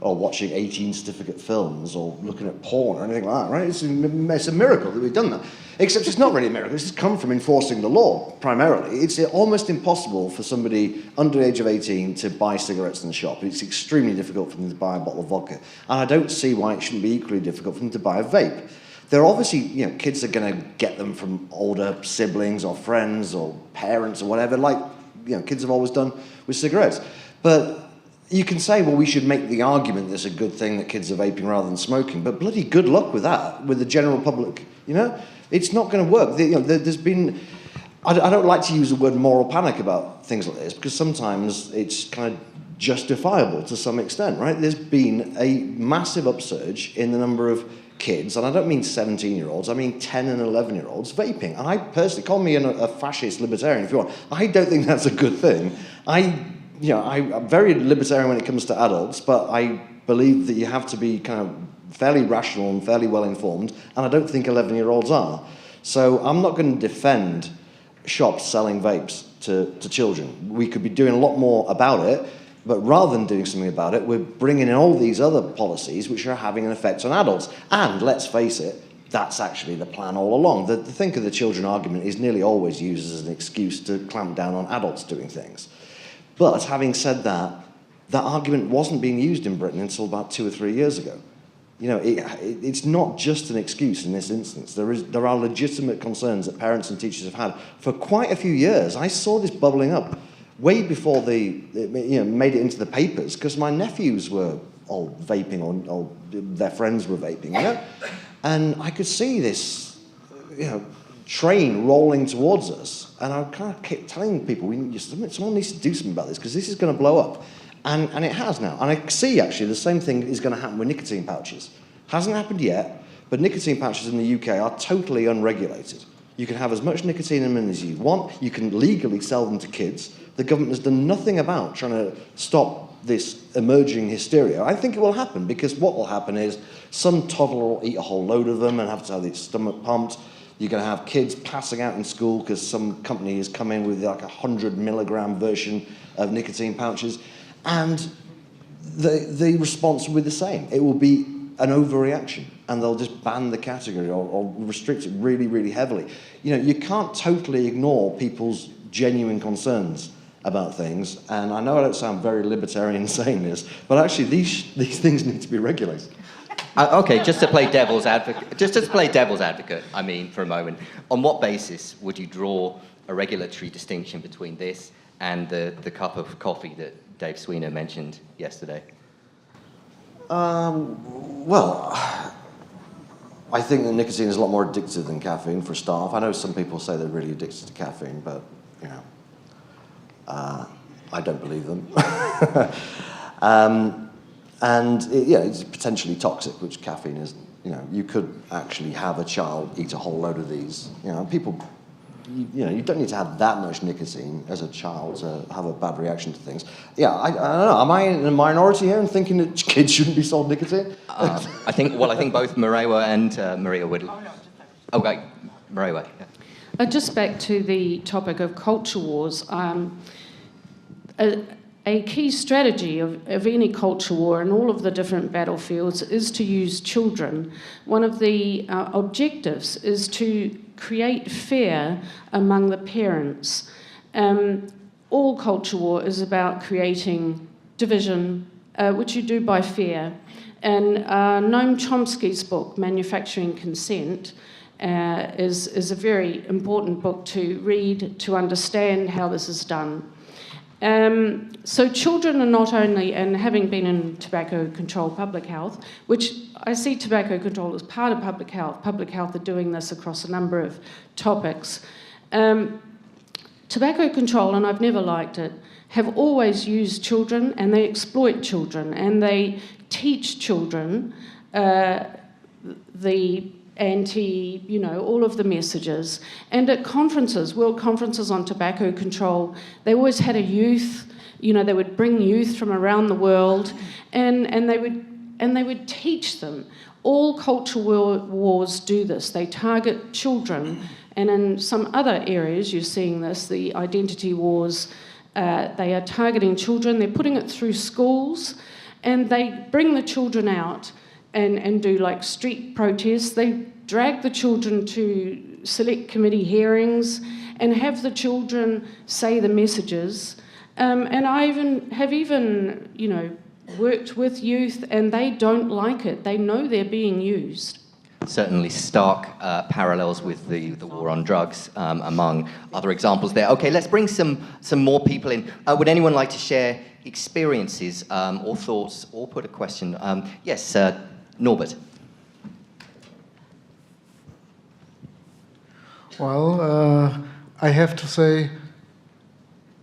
or watching 18 certificate films, or looking at porn, or anything like that, right? It's a miracle that we've done that. Except it's not really a miracle. This has come from enforcing the law, primarily. It's almost impossible for somebody under the age of 18 to buy cigarettes in the shop. It's extremely difficult for them to buy a bottle of vodka. And I don't see why it shouldn't be equally difficult for them to buy a vape. They're obviously, you know, kids are going to get them from older siblings or friends or parents or whatever, like, you know, kids have always done with cigarettes. But you can say, well, we should make the argument that it's a good thing that kids are vaping rather than smoking, but bloody good luck with that, with the general public, you know? It's not going to work. There's been, I don't like to use the word moral panic about things like this, because sometimes it's kind of justifiable to some extent, right? There's been a massive upsurge in the number of kids, and I don't mean 17-year-olds, I mean 10 and 11-year-olds vaping. And I personally, call me a fascist libertarian if you want, I don't think that's a good thing. I'm very libertarian when it comes to adults, but I believe that you have to be kind of fairly rational and fairly well informed, and I don't think 11-year-olds are. So I'm not going to defend shops selling vapes to children. We could be doing a lot more about it, but rather than doing something about it, we're bringing in all these other policies which are having an effect on adults. And let's face it, that's actually the plan all along. The think of the children argument is nearly always used as an excuse to clamp down on adults doing things. But having said that, that argument wasn't being used in Britain until about 2 or 3 years ago. You know, it's not just an excuse in this instance. There are legitimate concerns that parents and teachers have had for quite a few years. I saw this bubbling up way before it made it into the papers, because my nephews were all vaping, or their friends were vaping, you know? And I could see this, train rolling towards us, and I kind of kept telling people, someone needs to do something about this, because this is going to blow up. And it has now. And I see, actually, the same thing is going to happen with nicotine pouches. Hasn't happened yet, but nicotine pouches in the UK are totally unregulated. You can have as much nicotine in them as you want. You can legally sell them to kids. The government has done nothing about trying to stop this emerging hysteria. I think it will happen, because what will happen is some toddler will eat a whole load of them and have to have their stomach pumped. You're going to have kids passing out in school because some company has come in with like 100 milligram version of nicotine pouches. And the response will be the same. It will be an overreaction, and they'll just ban the category or restrict it really, really heavily. You know, you can't totally ignore people's genuine concerns about things. And I know I don't sound very libertarian saying this, but actually these things need to be regulated. Okay, just to play devil's advocate, I mean, for a moment, on what basis would you draw a regulatory distinction between this and the cup of coffee that Dave Sweeney mentioned yesterday? Well, I think that nicotine is a lot more addictive than caffeine, for a start. I know some people say they're really addicted to caffeine, but, you know, I don't believe them. It's potentially toxic, which caffeine isn't. You know, you could actually have a child eat a whole load of these. You know, you don't need to have that much nicotine as a child to have a bad reaction to things. Yeah, I don't know. Am I in a minority here in thinking that kids shouldn't be sold nicotine? I think both Marewa and Maria would. Okay, Marewa. Yeah. Just back to the topic of culture wars. A key strategy of any culture war in all of the different battlefields is to use children. One of the objectives is to create fear among the parents. All culture war is about creating division, which you do by fear. And Noam Chomsky's book, Manufacturing Consent, is a very important book to read to understand how this is done. So children are not only, and having been in tobacco control public health, which I see tobacco control as part of public health are doing this across a number of topics. Tobacco control, and I've never liked it, have always used children, and they exploit children, and they teach children the all of the messages. And at conferences, world conferences on tobacco control, they always had a youth, they would bring youth from around the world, and they would teach them. All culture wars do this. They target children, and in some other areas you're seeing this, the identity wars, they are targeting children, they're putting it through schools, and they bring the children out and do like street protests. They drag the children to select committee hearings and have the children say the messages. And I have worked with youth, and they don't like it. They know they're being used. Certainly stark parallels with the war on drugs, among other examples there. Okay, let's bring some more people in. Would anyone like to share experiences or thoughts or put a question? Yes, Norbert. Well, I have to say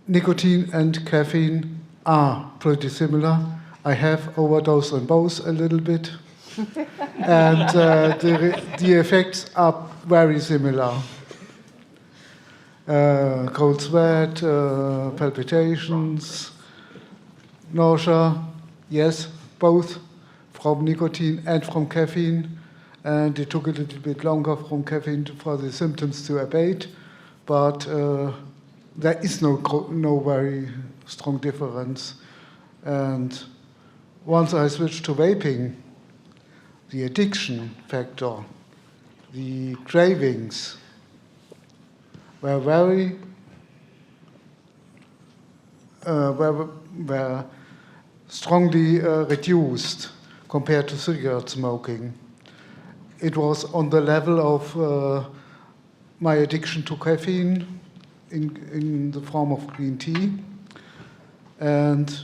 nicotine and caffeine are pretty similar. I have overdosed on both a little bit. And the effects are very similar. Cold sweat, palpitations, nausea, yes, both from nicotine and from caffeine. And it took a little bit longer from caffeine for the symptoms to abate, but there is no very strong difference. And once I switched to vaping, the addiction factor, the cravings were were strongly reduced compared to cigarette smoking. It was on the level of my addiction to caffeine in the form of green tea. And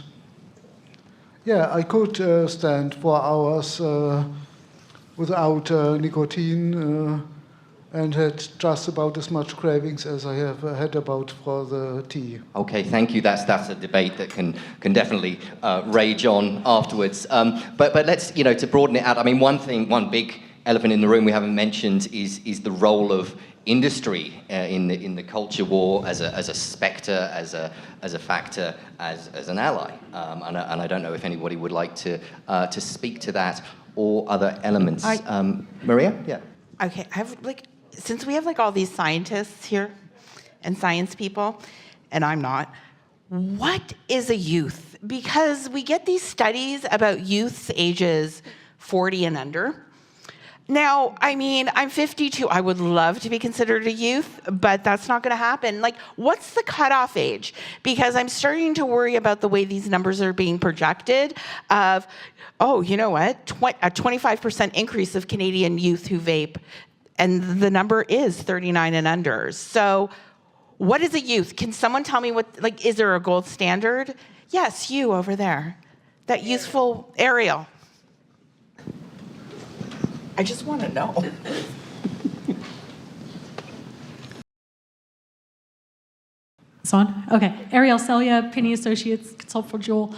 yeah, I could stand 4 hours without nicotine and had just about as much cravings as I have had about for the tea. Okay, thank you. That's a debate that can definitely rage on afterwards. But let's, to broaden it out, I mean, one big elephant in the room we haven't mentioned is the role of industry in the culture war as a spectre, as a factor, as an ally. And I don't know if anybody would like to speak to that or other elements. Maria? Yeah. Okay, since we have all these scientists here and science people, and I'm not, what is a youth? Because we get these studies about youths ages 40 and under, Now, I mean, I'm 52. I would love to be considered a youth, but that's not going to happen. Like, what's the cutoff age? Because I'm starting to worry about the way these numbers are being projected of, oh, you know what? A 25% increase of Canadian youth who vape, and the number is 39 and under. So what is a youth? Can someone tell me what, like, is there a gold standard? Yes, you over there. That youthful Ariel. I just want to know. It's on? Okay. Ariel Celia, Penny Associates, consult for Joel.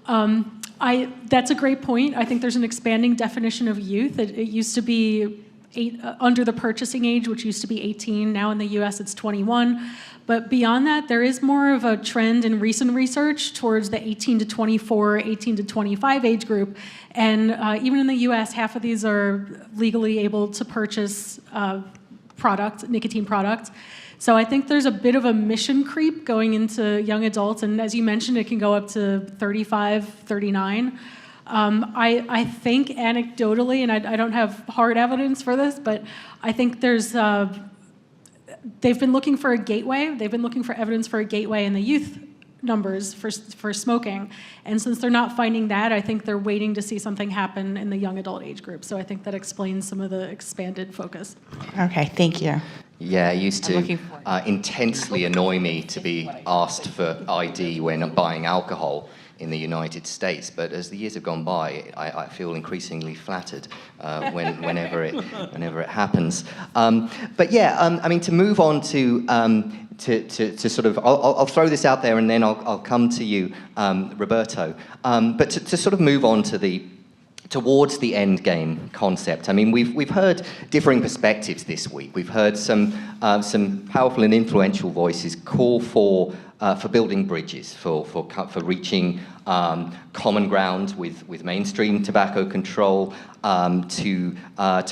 That's a great point. I think there's an expanding definition of youth. It used to be under the purchasing age, which used to be 18. Now in the US, it's 21. But beyond that, there is more of a trend in recent research towards the 18 to 24, 18 to 25 age group. And even in the US, half of these are legally able to purchase nicotine products. So I think there's a bit of a mission creep going into young adults. And as you mentioned, it can go up to 35, 39. I think anecdotally, and I don't have hard evidence for this, but I think there's they've been looking for a gateway. They've been looking for evidence for a gateway in the youth numbers for smoking. And since they're not finding that, I think they're waiting to see something happen in the young adult age group. So I think that explains some of the expanded focus. Okay, thank you. Yeah, it used I'm to looking forward. intensely annoy me to be asked for ID when buying alcohol in the United States, but as the years have gone by, I feel increasingly flattered whenever it happens. But yeah, I mean, to move on to sort of, I'll throw this out there and then I'll come to you, Roberto. But to sort of move on to towards the end game concept. I mean, we've heard differing perspectives this week. We've heard some powerful and influential voices call for building bridges, for reaching common ground with mainstream tobacco control, to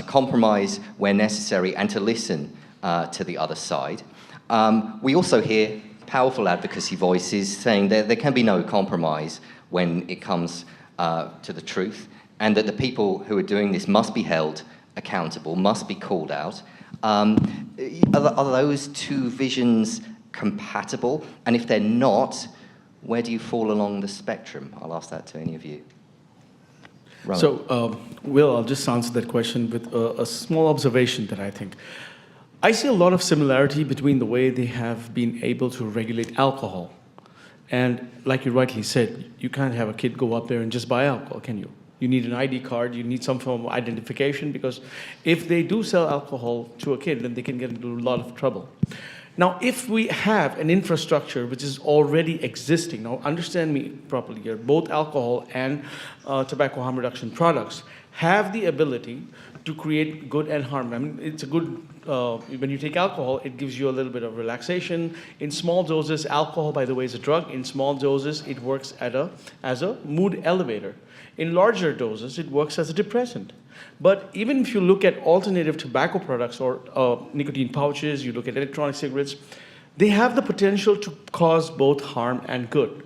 compromise where necessary, and to listen to the other side. We also hear powerful advocacy voices saying there can be no compromise when it comes to the truth, and that the people who are doing this must be held accountable, must be called out. Are those two visions compatible? And if they're not, where do you fall along the spectrum? I'll ask that to any of you. Rowan. So, Will, I'll just answer that question with a small observation that I think. I see a lot of similarity between the way they have been able to regulate alcohol. And like you rightly said, you can't have a kid go up there and just buy alcohol, can you? You need an ID card, you need some form of identification, because if they do sell alcohol to a kid, then they can get into a lot of trouble. Now, if we have an infrastructure which is already existing, now understand me properly here, both alcohol and tobacco harm reduction products have the ability to create good and harm. I mean, it's a good, when you take alcohol, it gives you a little bit of relaxation. In small doses, alcohol, by the way, is a drug. In small doses, it works as a mood elevator. In larger doses, it works as a depressant. But even if you look at alternative tobacco products or nicotine pouches, you look at electronic cigarettes, they have the potential to cause both harm and good.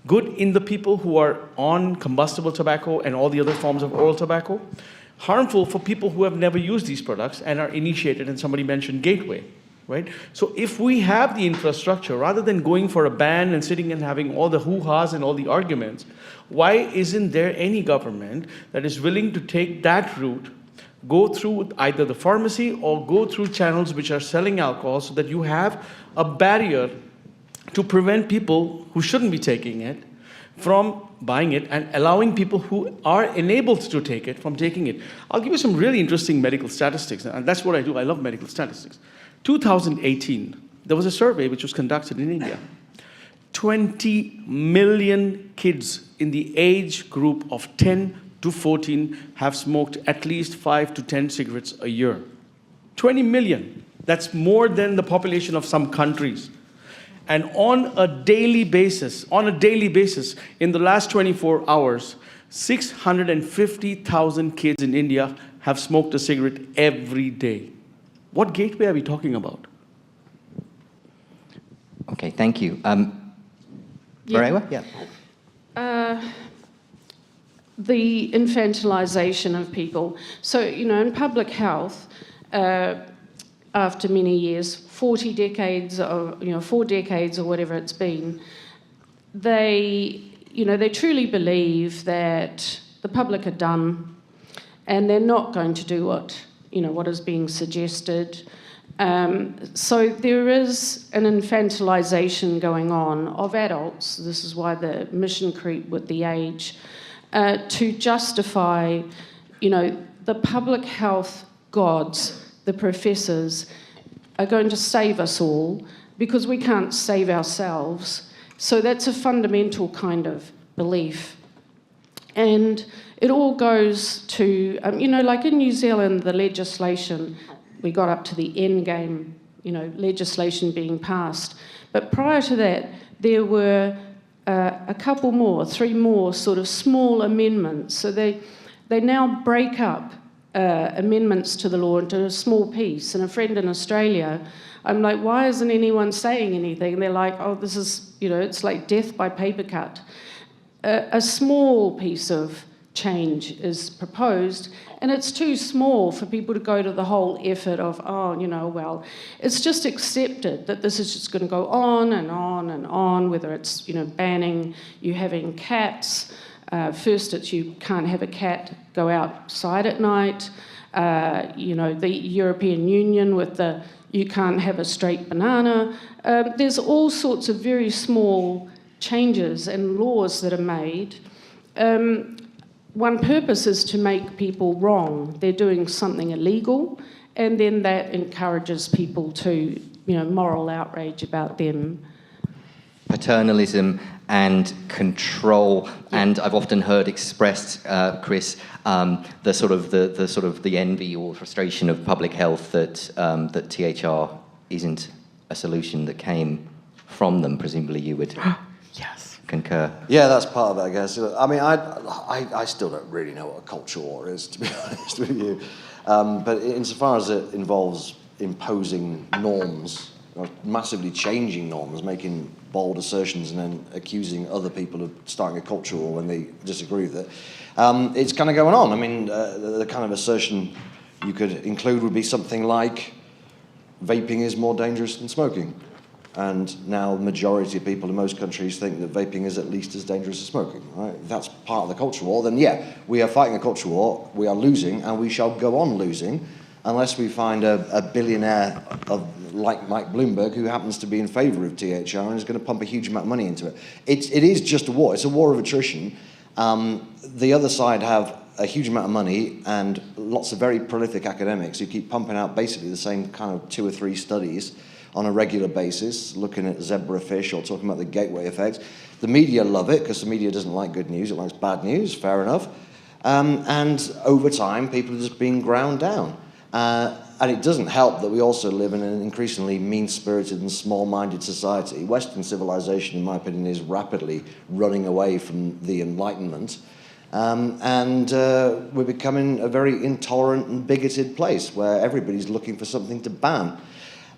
Good in the people who are on combustible tobacco and all the other forms of oral tobacco. Harmful for people who have never used these products and are initiated, and somebody mentioned gateway, right? So if we have the infrastructure, rather than going for a ban and sitting and having all the hoo-has and all the arguments, why isn't there any government that is willing to take that route, go through either the pharmacy or go through channels which are selling alcohol, so that you have a barrier to prevent people who shouldn't be taking it from buying it, and allowing people who are enabled to take it from taking it? I'll give you some really interesting medical statistics, and that's what I do. I love medical statistics. 2018, there was a survey which was conducted in India. 20 million kids in the age group of 10 to 14 have smoked at least 5 to 10 cigarettes a year. 20 million. That's more than the population of some countries. And on a daily basis, in the last 24 hours, 650,000 kids in India have smoked a cigarette every day. What gateway are we talking about? Okay, thank you. Marewa? Yeah. the infantilization of people. So, you know, in public health, after many years, 40 decades, or, you know, 4 decades or whatever it's been, they truly believe that the public are dumb and they're not going to do what is being suggested. So there is an infantilization going on of adults. This is why the mission creep with the age, to justify, the public health gods, the professors, are going to save us all because we can't save ourselves. So that's a fundamental kind of belief. And it all goes to, like in New Zealand, the legislation, we got up to the end game, legislation being passed. But prior to that, there were a couple more, 3 more sort of small amendments. So they now break up amendments to the law into a small piece. And a friend in Australia, I'm like, why isn't anyone saying anything? And they're like, oh, this is, it's like death by paper cut. A small piece of change is proposed, and it's too small for people to go to the whole effort of, it's just accepted that this is just going to go on and on and on, whether it's, banning you having cats. First it's you can't have a cat go outside at night. The European Union with the you can't have a straight banana. There's all sorts of very small changes and laws that are made. One purpose is to make people wrong. They're doing something illegal, and then that encourages people to, moral outrage about them. Paternalism and control, and I've often heard expressed, Chris, the envy or frustration of public health that THR isn't a solution that came from them. Presumably, you would. Yes. Concur. Yeah, that's part of it, I guess. I mean, I still don't really know what a culture war is, to be honest with you. But insofar as it involves imposing norms, massively changing norms, making bold assertions and then accusing other people of starting a culture war when they disagree with it, it's kind of going on. I mean, the kind of assertion you could include would be something like vaping is more dangerous than smoking. And now the majority of people in most countries think that vaping is at least as dangerous as smoking, right? If that's part of the culture war, then yeah, we are fighting a culture war, we are losing, and we shall go on losing unless we find a billionaire like Mike Bloomberg who happens to be in favour of THR and is going to pump a huge amount of money into it. It is just a war. It's a war of attrition. The other side have a huge amount of money and lots of very prolific academics who keep pumping out basically the same kind of 2 or 3 studies on a regular basis, looking at zebrafish or talking about the gateway effect. The media love it because the media doesn't like good news, it likes bad news, fair enough. And over time, people are just being ground down. And it doesn't help that we also live in an increasingly mean-spirited and small-minded society. Western civilization, in my opinion, is rapidly running away from the Enlightenment. And we're becoming a very intolerant and bigoted place where everybody's looking for something to ban.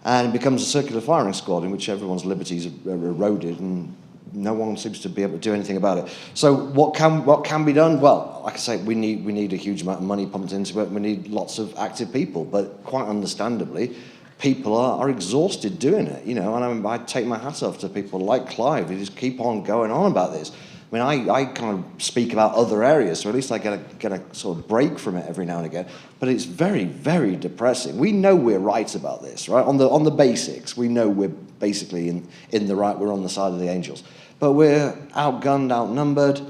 And it becomes a circular firing squad in which everyone's liberties are eroded and no one seems to be able to do anything about it. So what can be done? Well, like I say, we need a huge amount of money pumped into it. We need lots of active people, but quite understandably, people are exhausted doing it, and I take my hat off to people like Clive who just keep on going on about this. I mean, I kind of speak about other areas, so at least I get a sort of break from it every now and again. But it's very, very depressing. We know we're right about this, right? On the basics, we know we're basically in the right. We're on the side of the angels, but we're outgunned, outnumbered.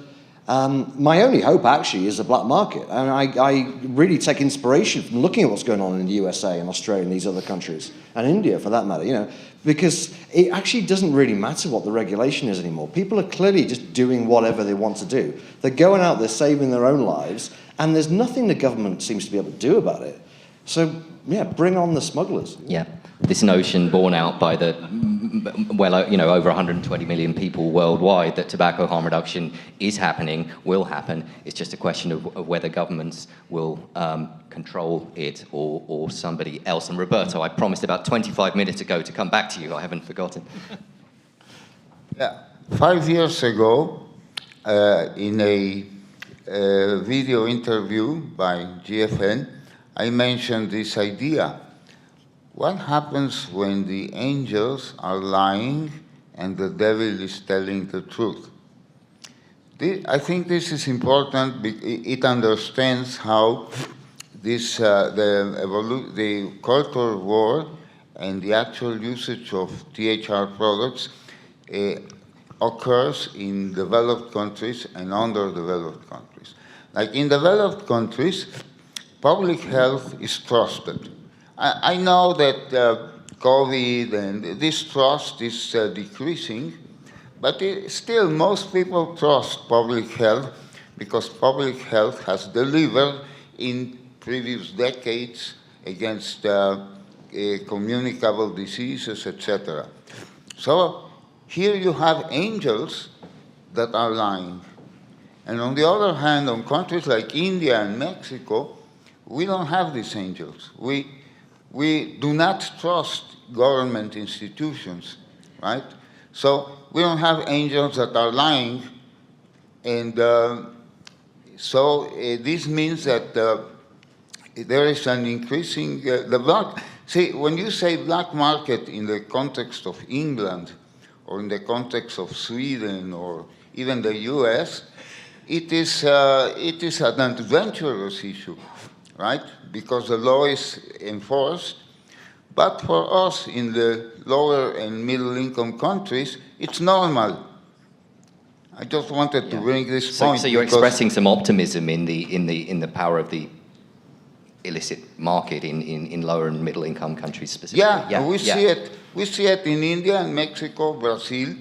My only hope actually is the black market, and I really take inspiration from looking at what's going on in the USA and Australia and these other countries, and India for that matter, because it actually doesn't really matter what the regulation is anymore. People are clearly just doing whatever they want to do. They're going out there saving their own lives, and there's nothing the government seems to be able to do about it. So, yeah, bring on the smugglers. Yeah, this notion borne out by the, over 120 million people worldwide that tobacco harm reduction is happening, will happen. It's just a question of whether governments will control it or somebody else. And Roberto, I promised about 25 minutes ago to come back to you. I haven't forgotten. Yeah. 5 years ago, in a video interview by GFN, I mentioned this idea. What happens when the angels are lying and the devil is telling the truth? I think this is important. It understands how this, the cultural war and the actual usage of THR products occurs in developed countries and underdeveloped countries. Like in developed countries, public health is trusted. I know that COVID and this trust is decreasing, but still most people trust public health because public health has delivered in previous decades against communicable diseases, etc. So here you have angels that are lying. And on the other hand, on countries like India and Mexico, we don't have these angels. We do not trust government institutions, right? So we don't have angels that are lying. And this means that there is an increasing, see, when you say black market in the context of England, or in the context of Sweden, or even the US, it is an adventurous issue, right? Because the law is enforced. But for us in the lower and middle income countries, it's normal. I just wanted to bring this point. So you're expressing some optimism in the power of the illicit market in lower and middle income countries specifically. Yeah, we see it. We see it in India and Mexico, Brazil.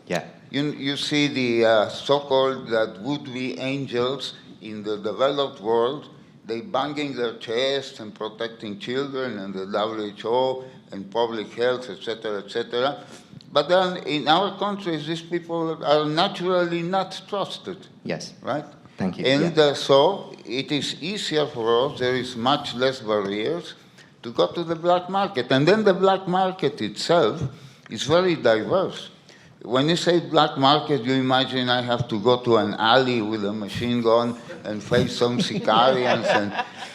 Yeah. You see the so-called that would-be angels in the developed world. They banging their chests and protecting children and the WHO and public health, etc., etc. But then in our countries, these people are naturally not trusted. Yes. Right? Thank you. And so it is easier for us, there is much less barriers to go to the black market. And then the black market itself is very diverse. When you say black market, you imagine I have to go to an alley with a machine gun and face some sicarians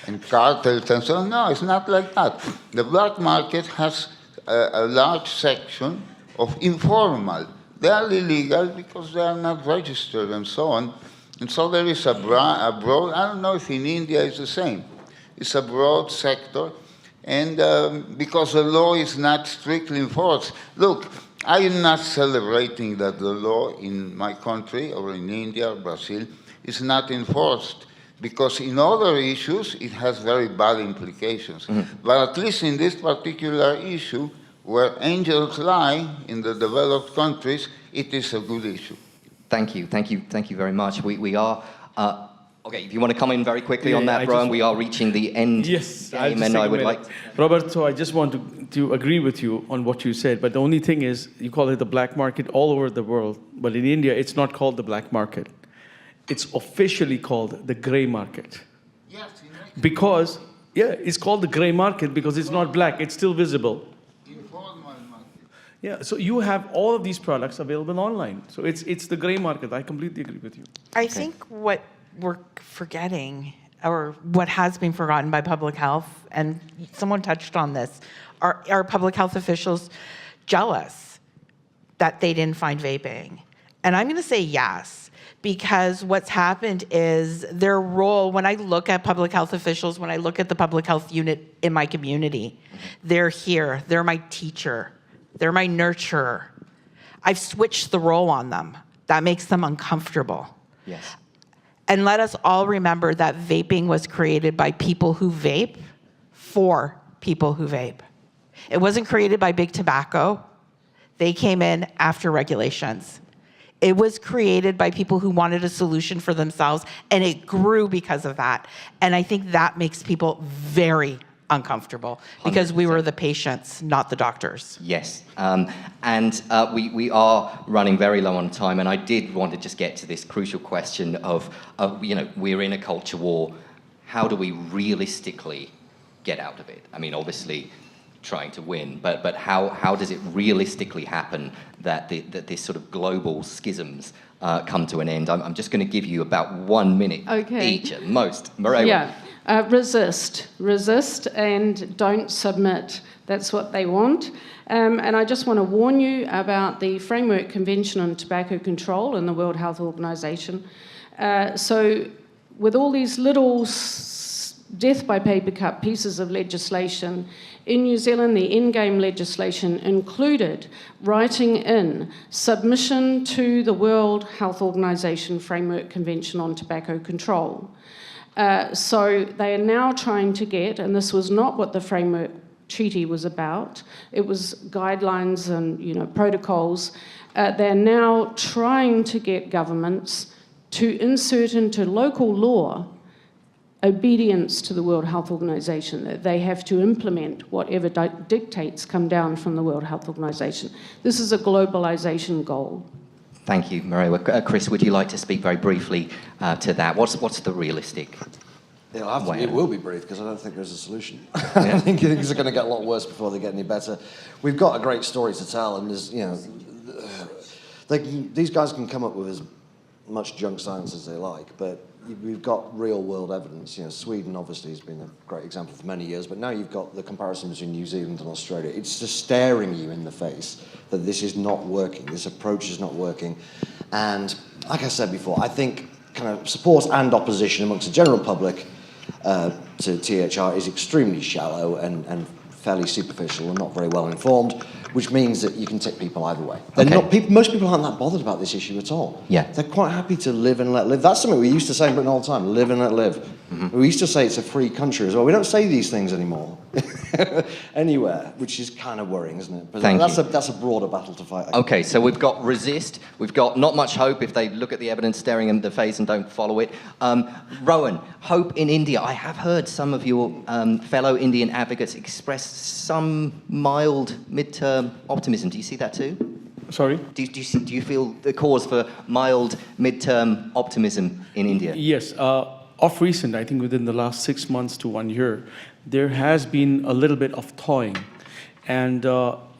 and cartels and so on. No, it's not like that. The black market has a large section of informal. They are illegal because they are not registered and so on. And so there is a broad, I don't know if in India it's the same. It's a broad sector. And because the law is not strictly enforced. Look, I am not celebrating that the law in my country or in India or Brazil is not enforced, because in other issues it has very bad implications. Mm-hmm. But at least in this particular issue, where angels lie in the developed countries, it is a good issue. Thank you very much. We are... okay, if you want to come in very quickly on that, Brian, we are reaching the end. Yes, I would like... Robert, so I just want to agree with you on what you said, but the only thing is, you call it the black market all over the world, but in India, it's not called the black market. It's officially called the gray market. Yes, because, it's called the gray market because it's not black, it's still visible. Informal market. Yeah, so you have all of these products available online. So it's the gray market. I completely agree with you. I think what we're forgetting, or what has been forgotten by public health, and someone touched on this, are public health officials jealous that they didn't find vaping? And I'm going to say yes, because what's happened is their role, when I look at public health officials, when I look at the public health unit in my community, they're here, they're my teacher, they're my nurturer. I've switched the role on them. That makes them uncomfortable. Yes. And let us all remember that vaping was created by people who vape for people who vape. It wasn't created by big tobacco. They came in after regulations. It was created by people who wanted a solution for themselves, and it grew because of that. And I think that makes people very uncomfortable, because 100%. We were the patients, not the doctors. Yes, we are running very low on time, and I did want to just get to this crucial question of we're in a culture war. How do we realistically get out of it? I mean, obviously, trying to win, but how does it realistically happen that this sort of global schisms come to an end? I'm just going to give you about 1 minute each at most. Marewa. Yeah, resist and don't submit. That's what they want. And I just want to warn you about the Framework Convention on Tobacco Control and the World Health Organization. So with all these little death by paper cut pieces of legislation, in New Zealand, the in-game legislation included writing in submission to the World Health Organization Framework Convention on Tobacco Control. So they are now trying to get, and this was not what the framework treaty was about, it was guidelines and protocols. They're now trying to get governments to insert into local law obedience to the World Health Organization, that they have to implement whatever dictates come down from the World Health Organization. This is a globalization goal. Thank you, Marewa. Chris, would you like to speak very briefly to that? What's the realistic way? It will be brief, because I don't think there's a solution. I think things are going to get a lot worse before they get any better. We've got a great story to tell, and there's, these guys can come up with as much junk science as they like, but we've got real-world evidence. Sweden obviously has been a great example for many years, but now you've got the comparison between New Zealand and Australia. It's just staring you in the face that this is not working. This approach is not working. And like I said before, I think kind of support and opposition amongst the general public to THR is extremely shallow and fairly superficial and not very well informed, which means that you can tip people either way. Most people aren't that bothered about this issue at all. Yeah. They're quite happy to live and let live. That's something we used to say in Britain all the time, live and let live. Mm-hmm. We used to say it's a free country as well. We don't say these things anymore anywhere, which is kind of worrying, isn't it? But that's a broader battle to fight. Okay, so we've got resist. We've got not much hope if they look at the evidence staring in the face and don't follow it. Rowan, hope in India. I have heard some of your fellow Indian advocates express some mild midterm optimism. Do you see that too? Sorry? Do you feel the cause for mild midterm optimism in India? Yes. Of recent, I think within the last 6 months to 1 year, there has been a little bit of thawing. And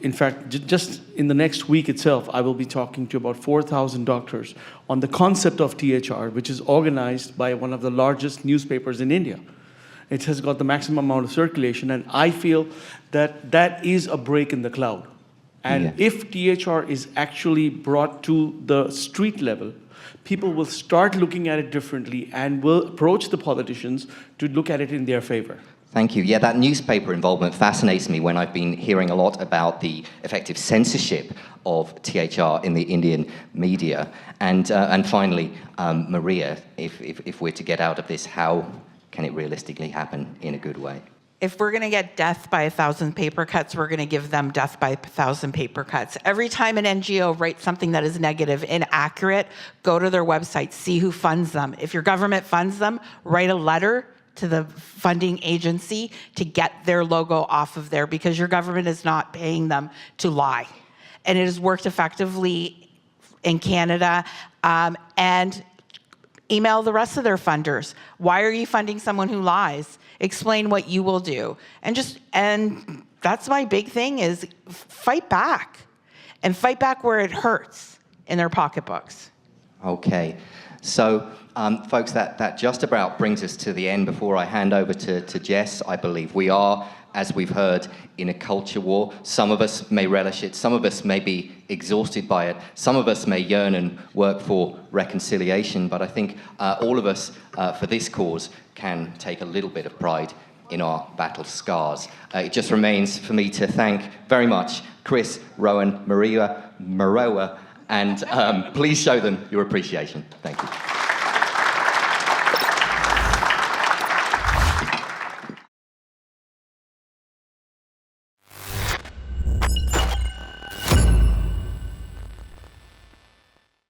in fact, just in the next week itself, I will be talking to about 4,000 doctors on the concept of THR, which is organized by one of the largest newspapers in India. It has got the maximum amount of circulation, and I feel that that is a break in the cloud. And if THR is actually brought to the street level, people will start looking at it differently and will approach the politicians to look at it in their favor. Thank you. Yeah, that newspaper involvement fascinates me when I've been hearing a lot about the effective censorship of THR in the Indian media. And finally, Maria, if we're to get out of this, how can it realistically happen in a good way? If we're going to get death by 1,000 paper cuts, we're going to give them death by 1,000 paper cuts. Every time an NGO writes something that is negative, inaccurate, go to their website, see who funds them. If your government funds them, write a letter to the funding agency to get their logo off of there, because your government is not paying them to lie. And it has worked effectively in Canada. And email the rest of their funders. Why are you funding someone who lies? Explain what you will do. And that's my big thing, is fight back. And fight back where it hurts, in their pocketbooks. Okay. So, folks, that just about brings us to the end. Before I hand over to Jess, I believe we are, as we've heard, in a culture war. Some of us may relish it. Some of us may be exhausted by it. Some of us may yearn and work for reconciliation. But I think all of us, for this cause, can take a little bit of pride in our battle scars. It just remains for me to thank very much Chris, Rowan, Marewa, and please show them your appreciation. Thank you.